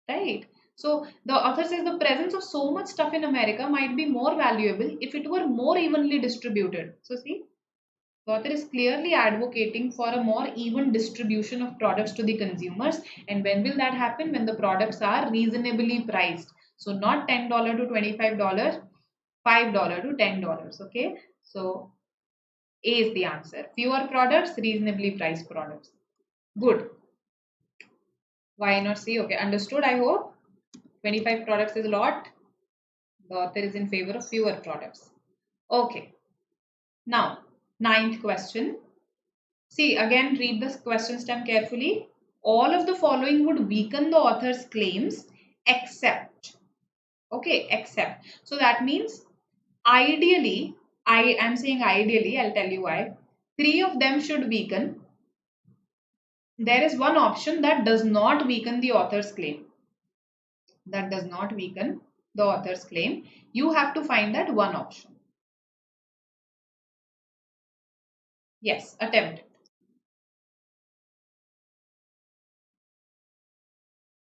right? So the author says the presence of so much stuff in America might be more valuable if it were more evenly distributed. So see, the author is clearly advocating for a more even distribution of products to the consumers. And when will that happen? When the products are reasonably priced. So not $10 to $25, $5 to $10. Okay. So A is the answer. Fewer products, reasonably priced products. Good. Why not C? Okay. Understood, I hope. 25 products is a lot. The author is in favor of fewer products. Okay. Now, ninth question. See, again, read the question stem carefully. All of the following would weaken the author's claims except. Okay, except. So that means ideally, I am saying ideally, I'll tell you why. 3 of them should weaken. There is one option that does not weaken the author's claim. That does not weaken the author's claim. You have to find that one option. Yes, attempt it.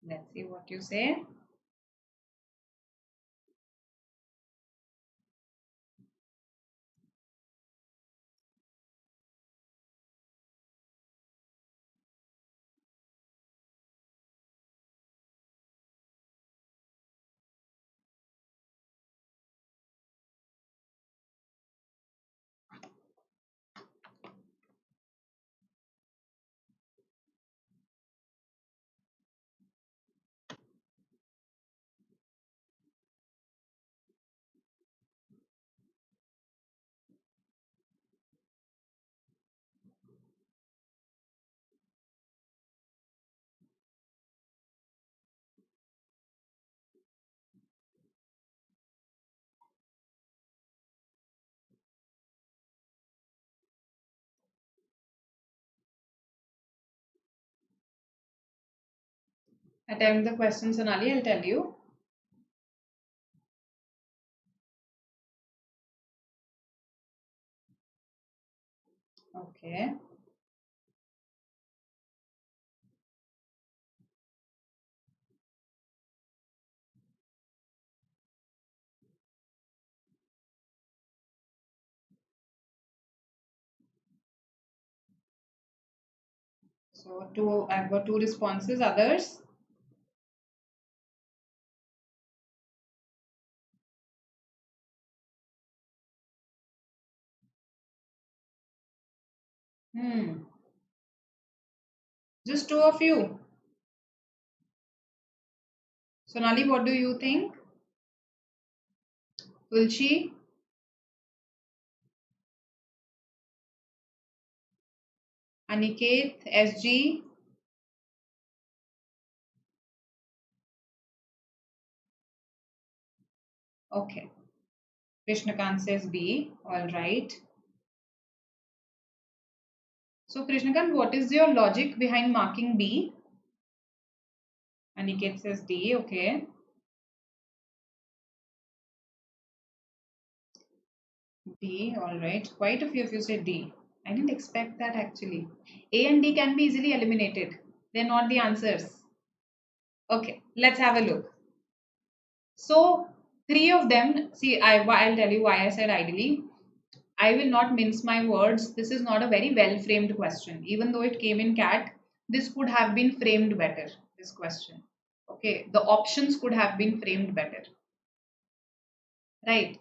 Let's see what you say. Attempt the question, Sonali, I'll tell you. Okay. So I've got 2 responses. Others? Just 2 of you. Sonali, what do you think? Will she? Aniket, SG? Okay. Krishnakant says B. All right. So Krishnakant, what is your logic behind marking B? Aniket says D. Okay. D. All right. Quite a few of you say D. I didn't expect that actually. A and D can be easily eliminated. They're not the answers. Okay. Let's have a look. So 3 of them, see, I'll tell you why I said ideally. I will not mince my words. This is not a very well framed question. Even though it came in CAT, this could have been framed better, this question. Okay, the options could have been framed better. Right.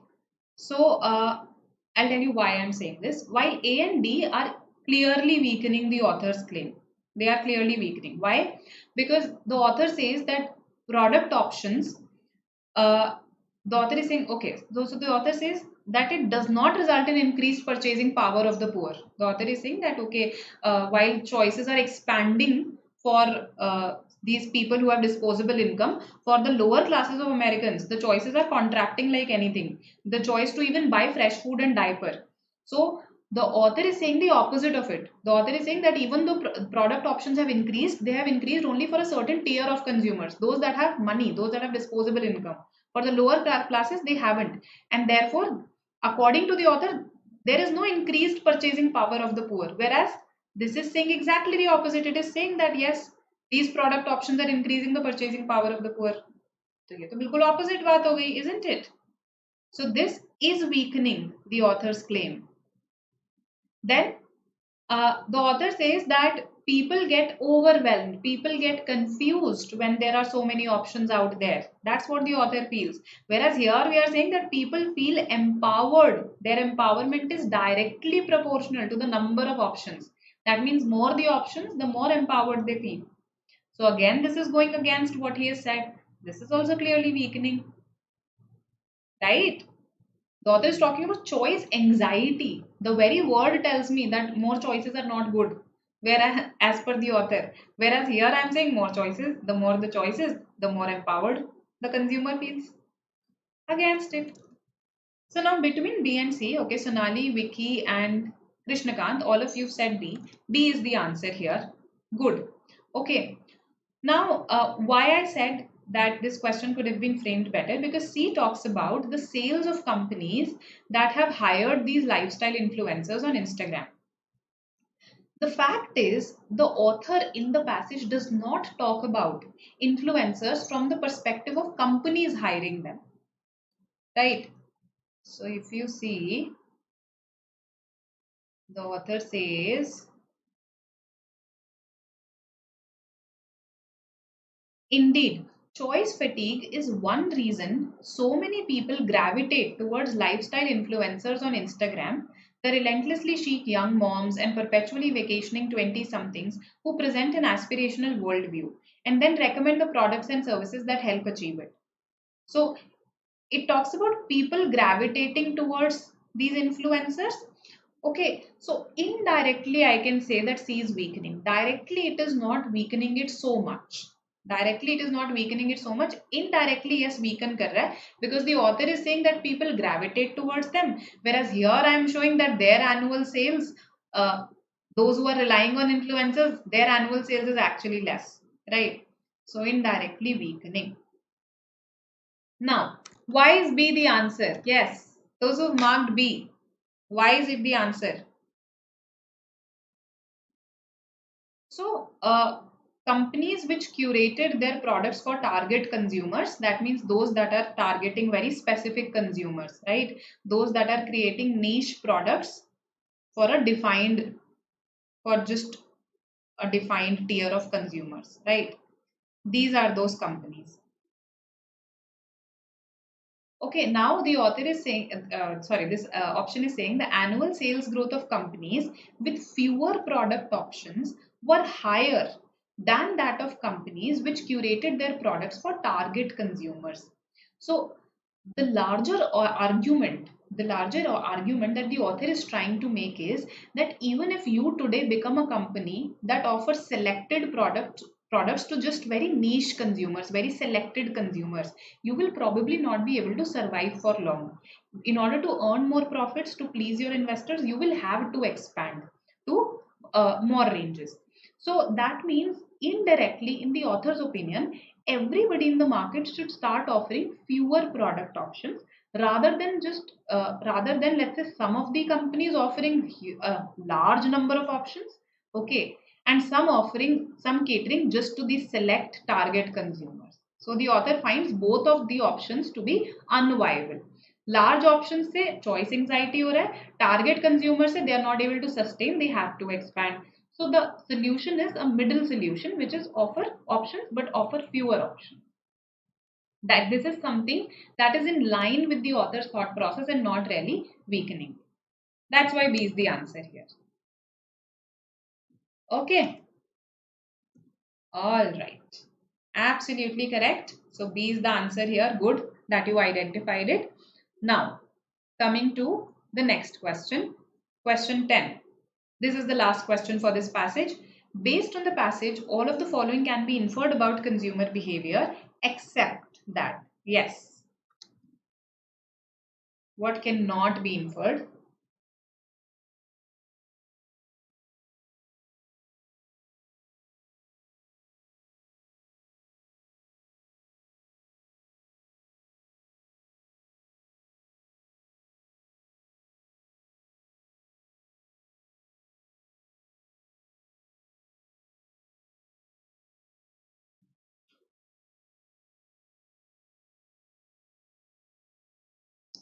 So I'll tell you why I'm saying this. While A and D are clearly weakening the author's claim. They are clearly weakening. Why? Because the author says that product options, uh, the author is saying, okay, so the author says that it does not result in increased purchasing power of the poor. The author is saying that, okay, while choices are expanding for these people who have disposable income, for the lower classes of Americans, the choices are contracting like anything. The choice to even buy fresh food and diaper. So the author is saying the opposite of it. The author is saying that even though product options have increased, they have increased only for a certain tier of consumers, those that have money, those that have disposable income. For the lower classes, they haven't. And therefore, according to the author, there is no increased purchasing power of the poor. Whereas this is saying exactly the opposite. It is saying that yes, these product options are increasing the purchasing power of the poor. So ये तो बिल्कुल opposite बात हो गई, isn't it? So this is weakening the author's claim. Then the author says that people get overwhelmed, people get confused when there are so many options out there. That's what the author feels. Whereas here we are saying that people feel empowered. Their empowerment is directly proportional to the number of options. That means more the options, the more empowered they feel. So again, this is going against what he has said. This is also clearly weakening, right? The author is talking about choice anxiety. The very word tells me that more choices are not good. Whereas, as per the author, whereas here I am saying more choices, the more the choices, the more empowered the consumer feels. Against it. So now between B and C, okay, Sonali, Vicky, and Krishnakant, all of you said B. B is the answer here. Good. Okay. Now, why I said that this question could have been framed better, because C talks about the sales of companies that have hired these lifestyle influencers on Instagram. The fact is, the author in the passage does not talk about influencers from the perspective of companies hiring them, right? So if you see, the author says, indeed, choice fatigue is one reason so many people gravitate towards lifestyle influencers on Instagram, the relentlessly chic young moms and perpetually vacationing 20 somethings who present an aspirational worldview and then recommend the products and services that help achieve it. So, it talks about people gravitating towards these influencers. Okay, so indirectly, I can say that C is weakening. Directly, it is not weakening it so much. Directly, it is not weakening it so much. Indirectly, yes, weaken kar raha hai, because the author is saying that people gravitate towards them. Whereas here, I am showing that their annual sales, those who are relying on influencers, their annual sales is actually less, right? So indirectly weakening. Now, why is B the answer? Yes, those who marked B, why is it the answer? So, companies which curated their products for target consumers, that means those that are targeting very specific consumers, right? Those that are creating niche products for a defined, for just a defined tier of consumers, right? These are those companies. Okay, now the author is saying, this option is saying the annual sales growth of companies with fewer product options were higher than that of companies which curated their products for target consumers. So, the larger argument that the author is trying to make is that even if you today become a company that offers selected products to just very niche consumers, very selected consumers, you will probably not be able to survive for long. In order to earn more profits to please your investors, you will have to expand to more ranges. So that means indirectly, in the author's opinion, everybody in the market should start offering fewer product options rather than, let's say, some of the companies offering a large number of options, okay, and some catering just to the select target consumers. So the author finds both of the options to be unviable. Large options से choice anxiety हो रहा है, target consumer से they are not able to sustain, they have to expand. So the solution is a middle solution, which is offer options but offer fewer options. That this is something that is in line with the author's thought process and not really weakening. That's why B is the answer here. Okay. All right. Absolutely correct. So B is the answer here. Good that you identified it. Now, coming to the next question. Question 10. This is the last question for this passage. Based on the passage, all of the following can be inferred about consumer behavior except that. Yes. What cannot be inferred?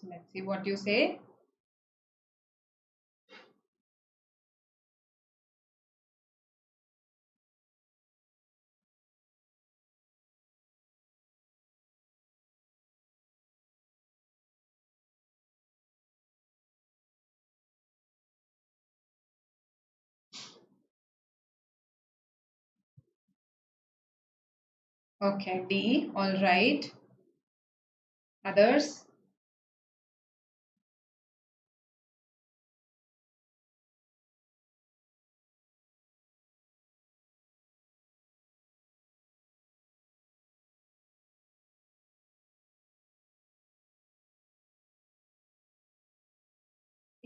Let's see what you say. Okay, D. All right. Others?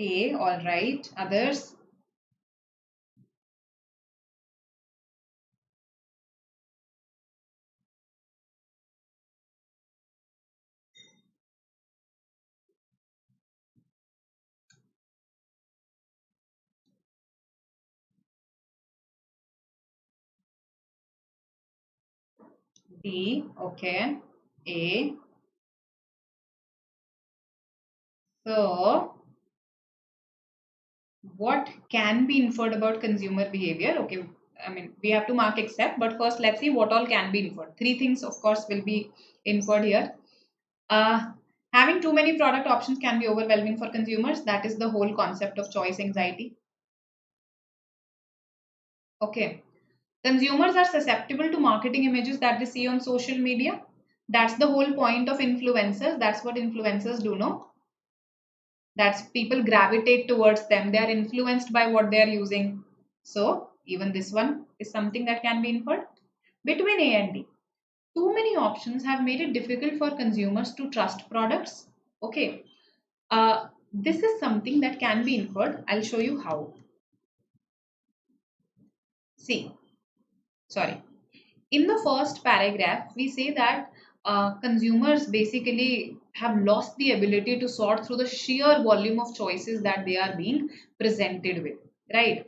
A. All right. Others? D. Okay. A. So, what can be inferred about consumer behavior? Okay, I mean, we have to mark except, but first let's see what all can be inferred. Three things, of course, will be inferred here. Uh, Having too many product options can be overwhelming for consumers. That is the whole concept of choice anxiety. Okay. Consumers are susceptible to marketing images that they see on social media. That's the whole point of influencers. That's what influencers do, no? That's people gravitate towards them. They are influenced by what they are using. So even this one is something that can be inferred. Between A and D, too many options have made it difficult for consumers to trust products. Okay, this is something that can be inferred. I'll show you how. See, sorry. In the first paragraph, we say that consumers basically have lost the ability to sort through the sheer volume of choices that they are being presented with. Right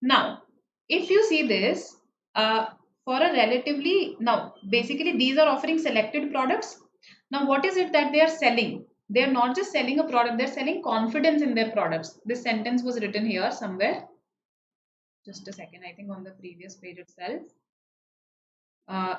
now, if you see this, for a relatively now, basically these are offering selected products. Now, what is it that they are selling? They are not just selling a product; they're selling confidence in their products. This sentence was written here somewhere. Just a second, I think on the previous page itself.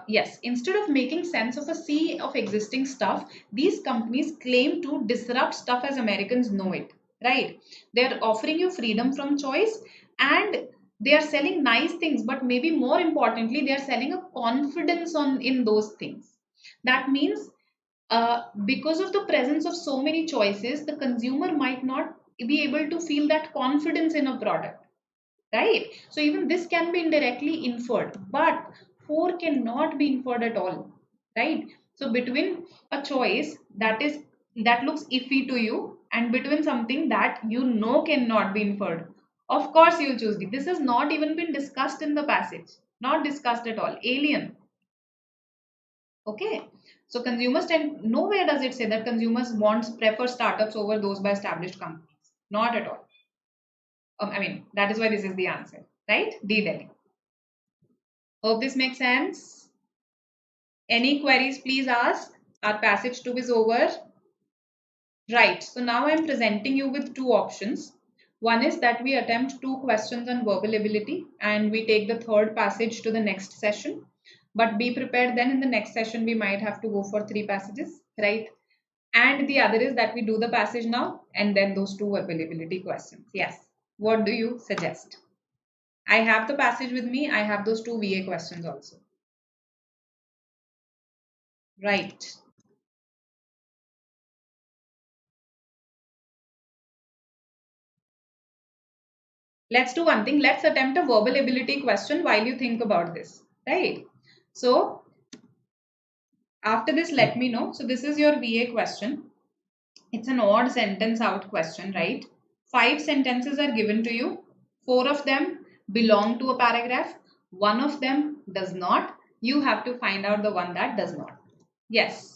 Yes, instead of making sense of a sea of existing stuff, these companies claim to disrupt stuff as Americans know it, right? They're offering you freedom from choice and they are selling nice things, but maybe more importantly, they are selling a confidence in those things. That means because of the presence of so many choices, the consumer might not be able to feel that confidence in a product, right? So even this can be indirectly inferred, but 4 cannot be inferred at all, right? So between a choice that looks iffy to you and between something that you know cannot be inferred, of course you'll choose D. This has not even been discussed in the passage, not discussed at all. Alien. Okay, so consumers tend, nowhere does it say that consumers prefer startups over those by established companies, not at all. I mean, that is why this is the answer, right? D, Delhi. Hope this makes sense. Any queries, please ask. Our passage 2 is over. Right. So now I am presenting you with two options. One is that we attempt 2 questions on verbal ability and we take the third passage to the next session. But be prepared then in the next session we might have to go for 3 passages, right? And the other is that we do the passage now and then those 2 availability questions. Yes. What do you suggest? I have the passage with me. I have those 2 VA questions also. Right. Let's do one thing. Let's attempt a verbal ability question while you think about this. Right. So after this, let me know. So this is your VA question. It's an odd sentence out question, right? 5 sentences are given to you. 4 of them belong to a paragraph. 1 of them does not. You have to find out the one that does not. Yes.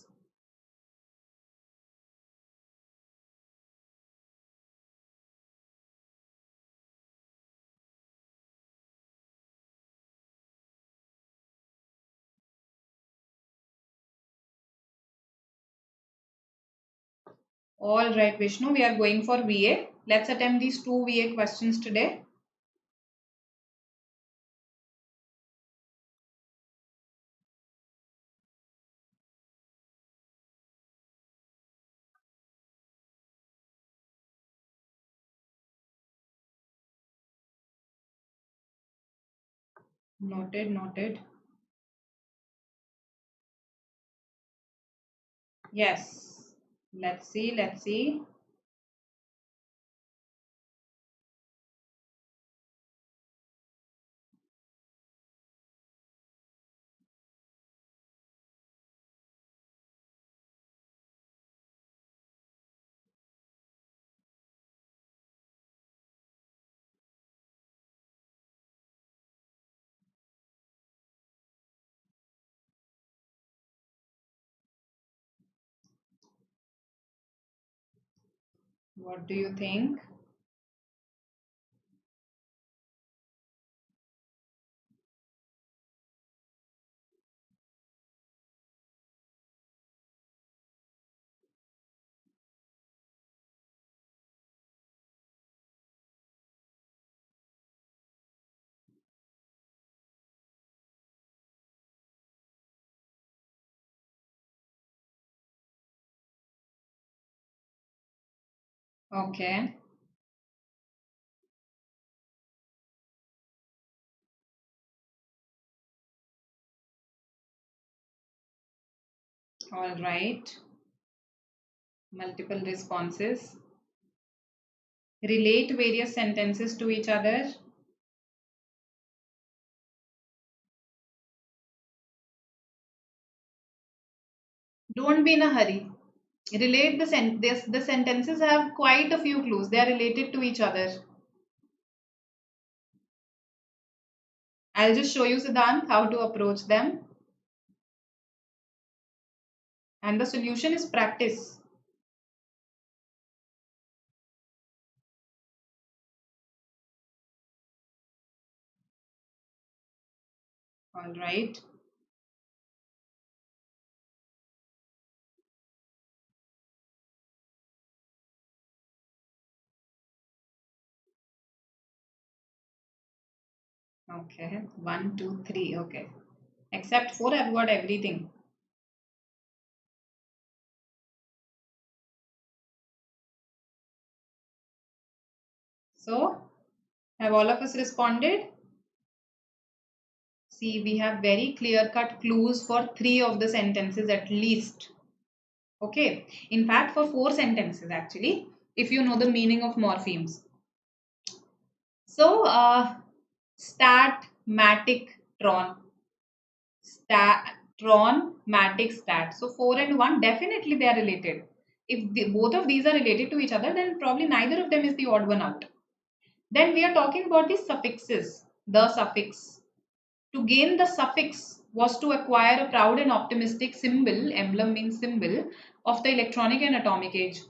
All right, Vishnu, we are going for VA. Let's attempt these 2 VA questions today. Noted, noted. Yes. Let's see, let's see. What do you think? Okay. All right. Multiple responses. Relate various sentences to each other. Don't be in a hurry. Relate the sentences have quite a few clues. They are related to each other. I'll just show you, Siddhant, how to approach them. And the solution is practice. All right. Okay. 1, 2, 3. Okay. Except 4, I've got everything. So, have all of us responded? See, we have very clear-cut clues for 3 of the sentences at least. Okay. In fact, for 4 sentences actually, if you know the meaning of morphemes. So, stat, matic, tron. Stat, tron, matic, stat. So, 4 and 1, definitely they are related. If both of these are related to each other, then probably neither of them is the odd one out. Then we are talking about the suffixes. The suffix. To gain the suffix was to acquire a proud and optimistic symbol, emblem means symbol, of the electronic and atomic age.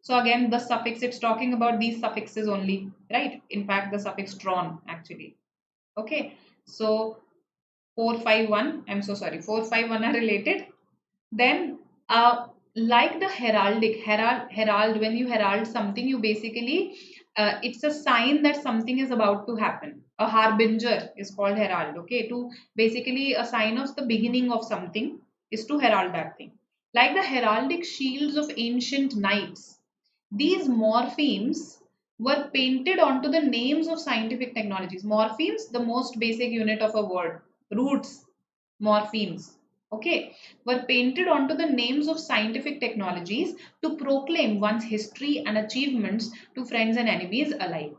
So again, the suffix, it's talking about these suffixes only, right? In fact, the suffix tron actually. Okay, so 451, I'm so sorry, 451 are related. Then, like the herald, when you herald something, you basically, it's a sign that something is about to happen. A harbinger is called herald, okay? To basically a sign of the beginning of something is to herald that thing. Like the heraldic shields of ancient knights, these morphemes were painted onto the names of scientific technologies. Morphemes, the most basic unit of a word. Roots, morphemes. okay, were painted onto the names of scientific technologies to proclaim one's history and achievements to friends and enemies alike.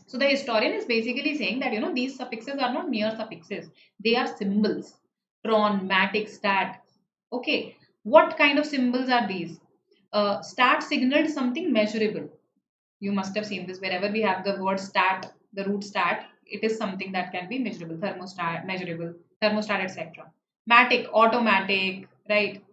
So the historian is basically saying that these suffixes are not mere suffixes; they are symbols. Tron, matic, stat. Okay, what kind of symbols are these? Stat signaled something measurable. You must have seen this wherever we have the word stat, the root stat. It is something that can be measurable, thermostat, measurable, thermostat, etc. Matic, automatic, right?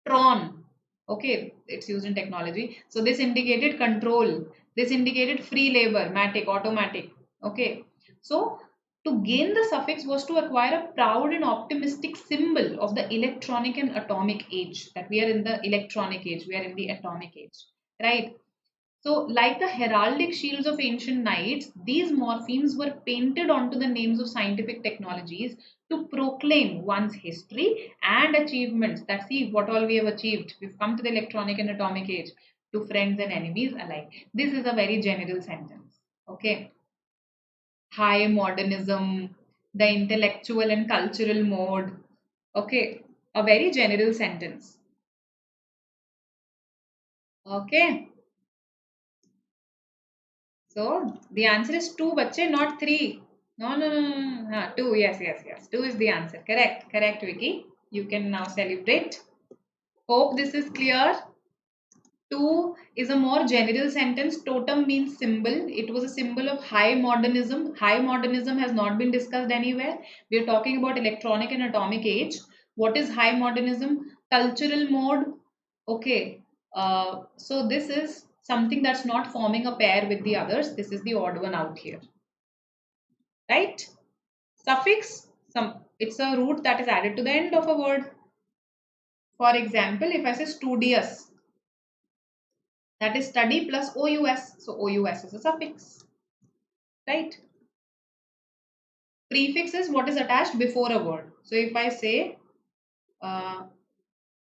Tron, okay, it's used in technology. So this indicated control. This indicated free labor, matic, automatic. Okay. So to gain the suffix was to acquire a proud and optimistic symbol of the electronic and atomic age. That we are in the electronic age, we are in the atomic age, right? So, like the heraldic shields of ancient knights, these morphemes were painted onto the names of scientific technologies to proclaim one's history and achievements. That see what all we have achieved. We've come to the electronic and atomic age to friends and enemies alike. This is a very general sentence. Okay. High modernism, the intellectual and cultural mode. Okay. A very general sentence. Okay. So the answer is 2, bache, not 3. No, no, no, no, no. 2. Yes, yes, yes. 2 is the answer. Correct. Correct, Vicky. You can now celebrate. Hope this is clear. 2 is a more general sentence. Totem means symbol. It was a symbol of high modernism. High modernism has not been discussed anywhere. We are talking about electronic and atomic age. What is high modernism? Cultural mode. Okay. So this is something that's not forming a pair with the others. This is the odd one out here. Right? Suffix, it's a root that is added to the end of a word. For example, if I say studious, that is study plus OUS. So OUS is a suffix. Right? Prefix is what is attached before a word. So if I say, uh,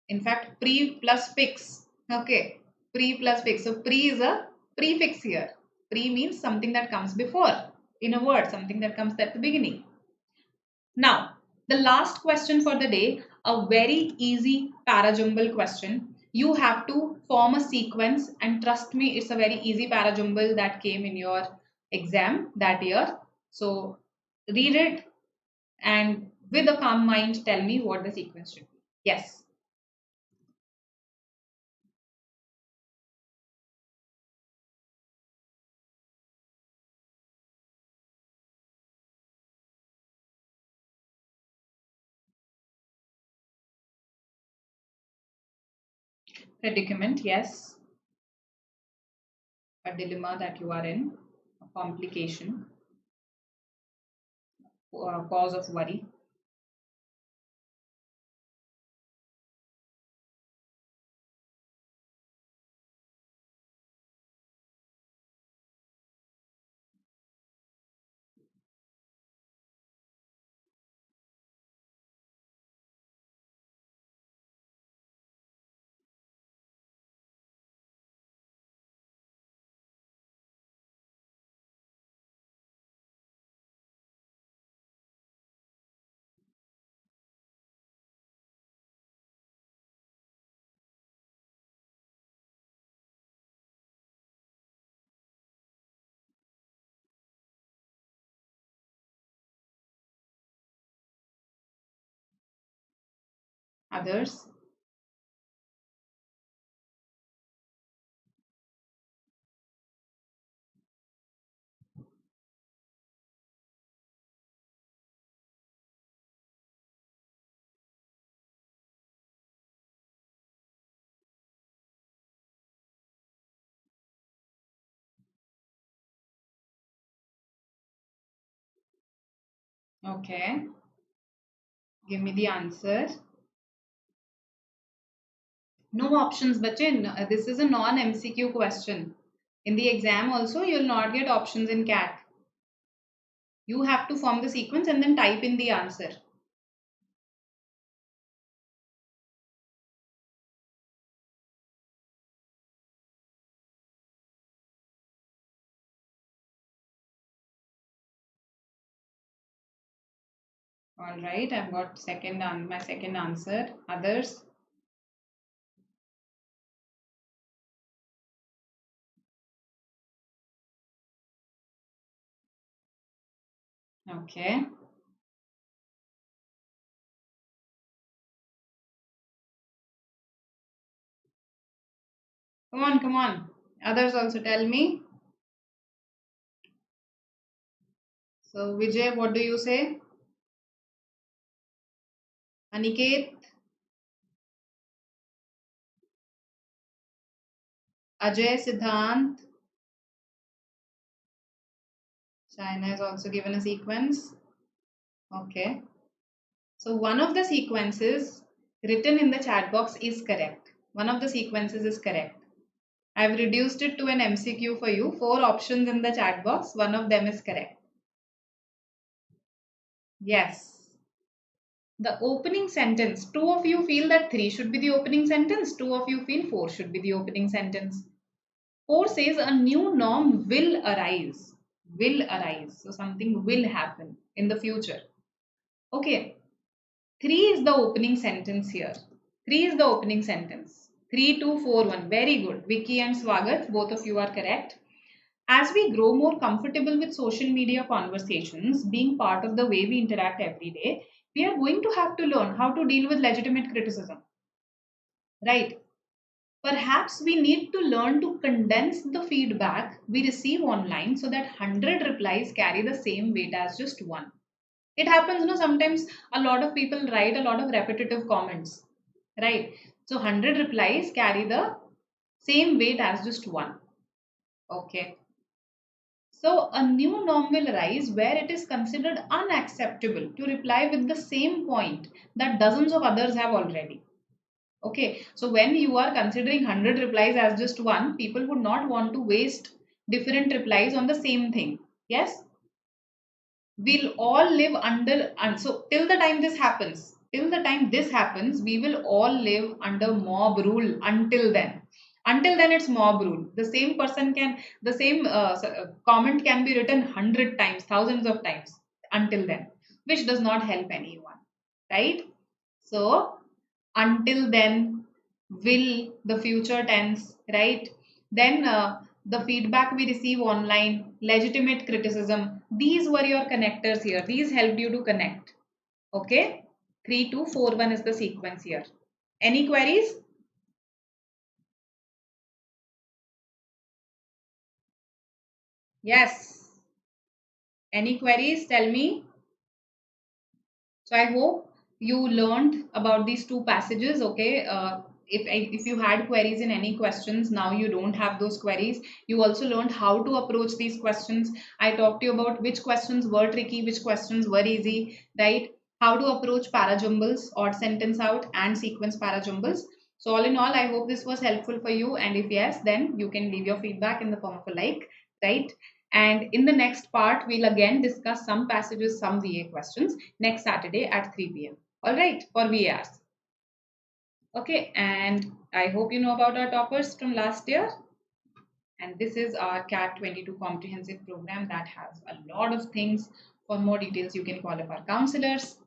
in fact, pre plus fix. Okay. Pre plus fix. So pre is a prefix here. Pre means something that comes before in a word, something that comes at the beginning. Now, the last question for the day, a very easy parajumble question. You have to form a sequence, and trust me, it's a very easy parajumble that came in your exam that year. So read it and with a calm mind tell me what the sequence should be. Yes. Predicament, yes. A dilemma that you are in, a complication, or a cause of worry. Others. Okay. Give me the answer. No options, bachin. This is a non-MCQ question. In the exam also, you'll not get options in CAT. You have to form the sequence and then type in the answer. All right, I've got my second answer. Others? Okay. Come on, come on. Others also tell me. So, Vijay, what do you say? Aniket, Ajay, Siddhant. China has also given a sequence. Okay. So, one of the sequences written in the chat box is correct. One of the sequences is correct. I've reduced it to an MCQ for you. 4 options in the chat box. One of them is correct. Yes. The opening sentence. 2 of you feel that 3 should be the opening sentence. 2 of you feel 4 should be the opening sentence. 4 says a new norm will arise. Will arise. So something will happen in the future. Okay. 3 is the opening sentence here. 3 is the opening sentence. 3, 2, 4, 1. Very good. Vicky and Swagat, both of you are correct. As we grow more comfortable with social media conversations, being part of the way we interact every day, we are going to have to learn how to deal with legitimate criticism. Right? Perhaps we need to learn to condense the feedback we receive online so that 100 replies carry the same weight as just one. It happens, sometimes a lot of people write a lot of repetitive comments, right? So 100 replies carry the same weight as just one. Okay. So a new norm will arise where it is considered unacceptable to reply with the same point that dozens of others have already. Okay, so when you are considering 100 replies as just one, people would not want to waste different replies on the same thing. Yes? We'll all live under, and so till the time this happens, we will all live under mob rule until then. Until then, it's mob rule. The same comment can be written 100 times, thousands of times until then, which does not help anyone, right? So, until then, will, the future tense, right? Then the feedback we receive online, legitimate criticism, these were your connectors here. These helped you to connect. Okay? 3, 2, 4, 1 is the sequence here. Any queries? Yes. Any queries? Tell me. So I hope you learned about these 2 passages. Okay. If you had queries in any questions, now you don't have those queries. You also learned how to approach these questions. I talked to you about which questions were tricky, which questions were easy, right? How to approach parajumbles, odd sentence out, and sequence parajumbles. So all in all, I hope this was helpful for you. And if yes, then you can leave your feedback in the form of a like, right? And in the next part, we'll again discuss some passages, some VA questions next Saturday at 3 p.m. All right, for VARs. Okay, and I hope you know about our toppers from last year. And this is our CAT 22 comprehensive program that has a lot of things. For more details, you can call up our counselors.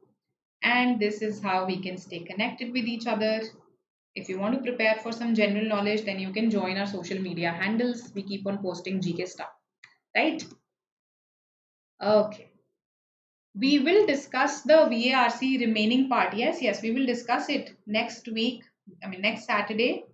And this is how we can stay connected with each other. If you want to prepare for some general knowledge, then you can join our social media handles. We keep on posting GK stuff, right? Okay. We will discuss the VARC remaining part. Yes, we will discuss it next week. Next Saturday,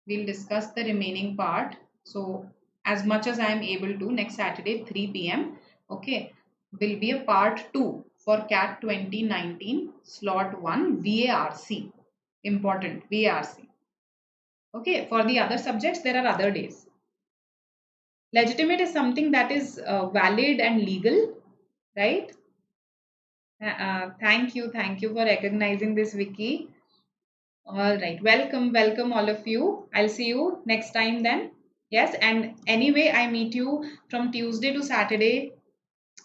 we'll discuss the remaining part. So, as much as I am able to, next Saturday, 3 p.m. Okay, will be a part 2 for CAT 2019 slot 1 VARC. Important VARC. Okay, for the other subjects, there are other days. Legitimate is something that is valid and legal, right? Thank you for recognizing this, Vicky. All right, welcome all of you. I'll see you next time then. Yes, and anyway, I meet you from Tuesday to Saturday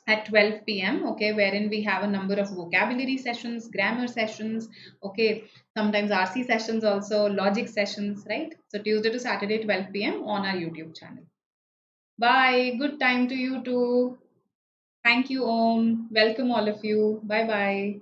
at 12 p.m. Okay, wherein we have a number of vocabulary sessions, grammar sessions, okay, sometimes RC sessions also, logic sessions, right? So Tuesday to Saturday, 12 p.m. on our YouTube channel. Bye. Good time to you too. Thank you, Om. Welcome all of you. Bye bye.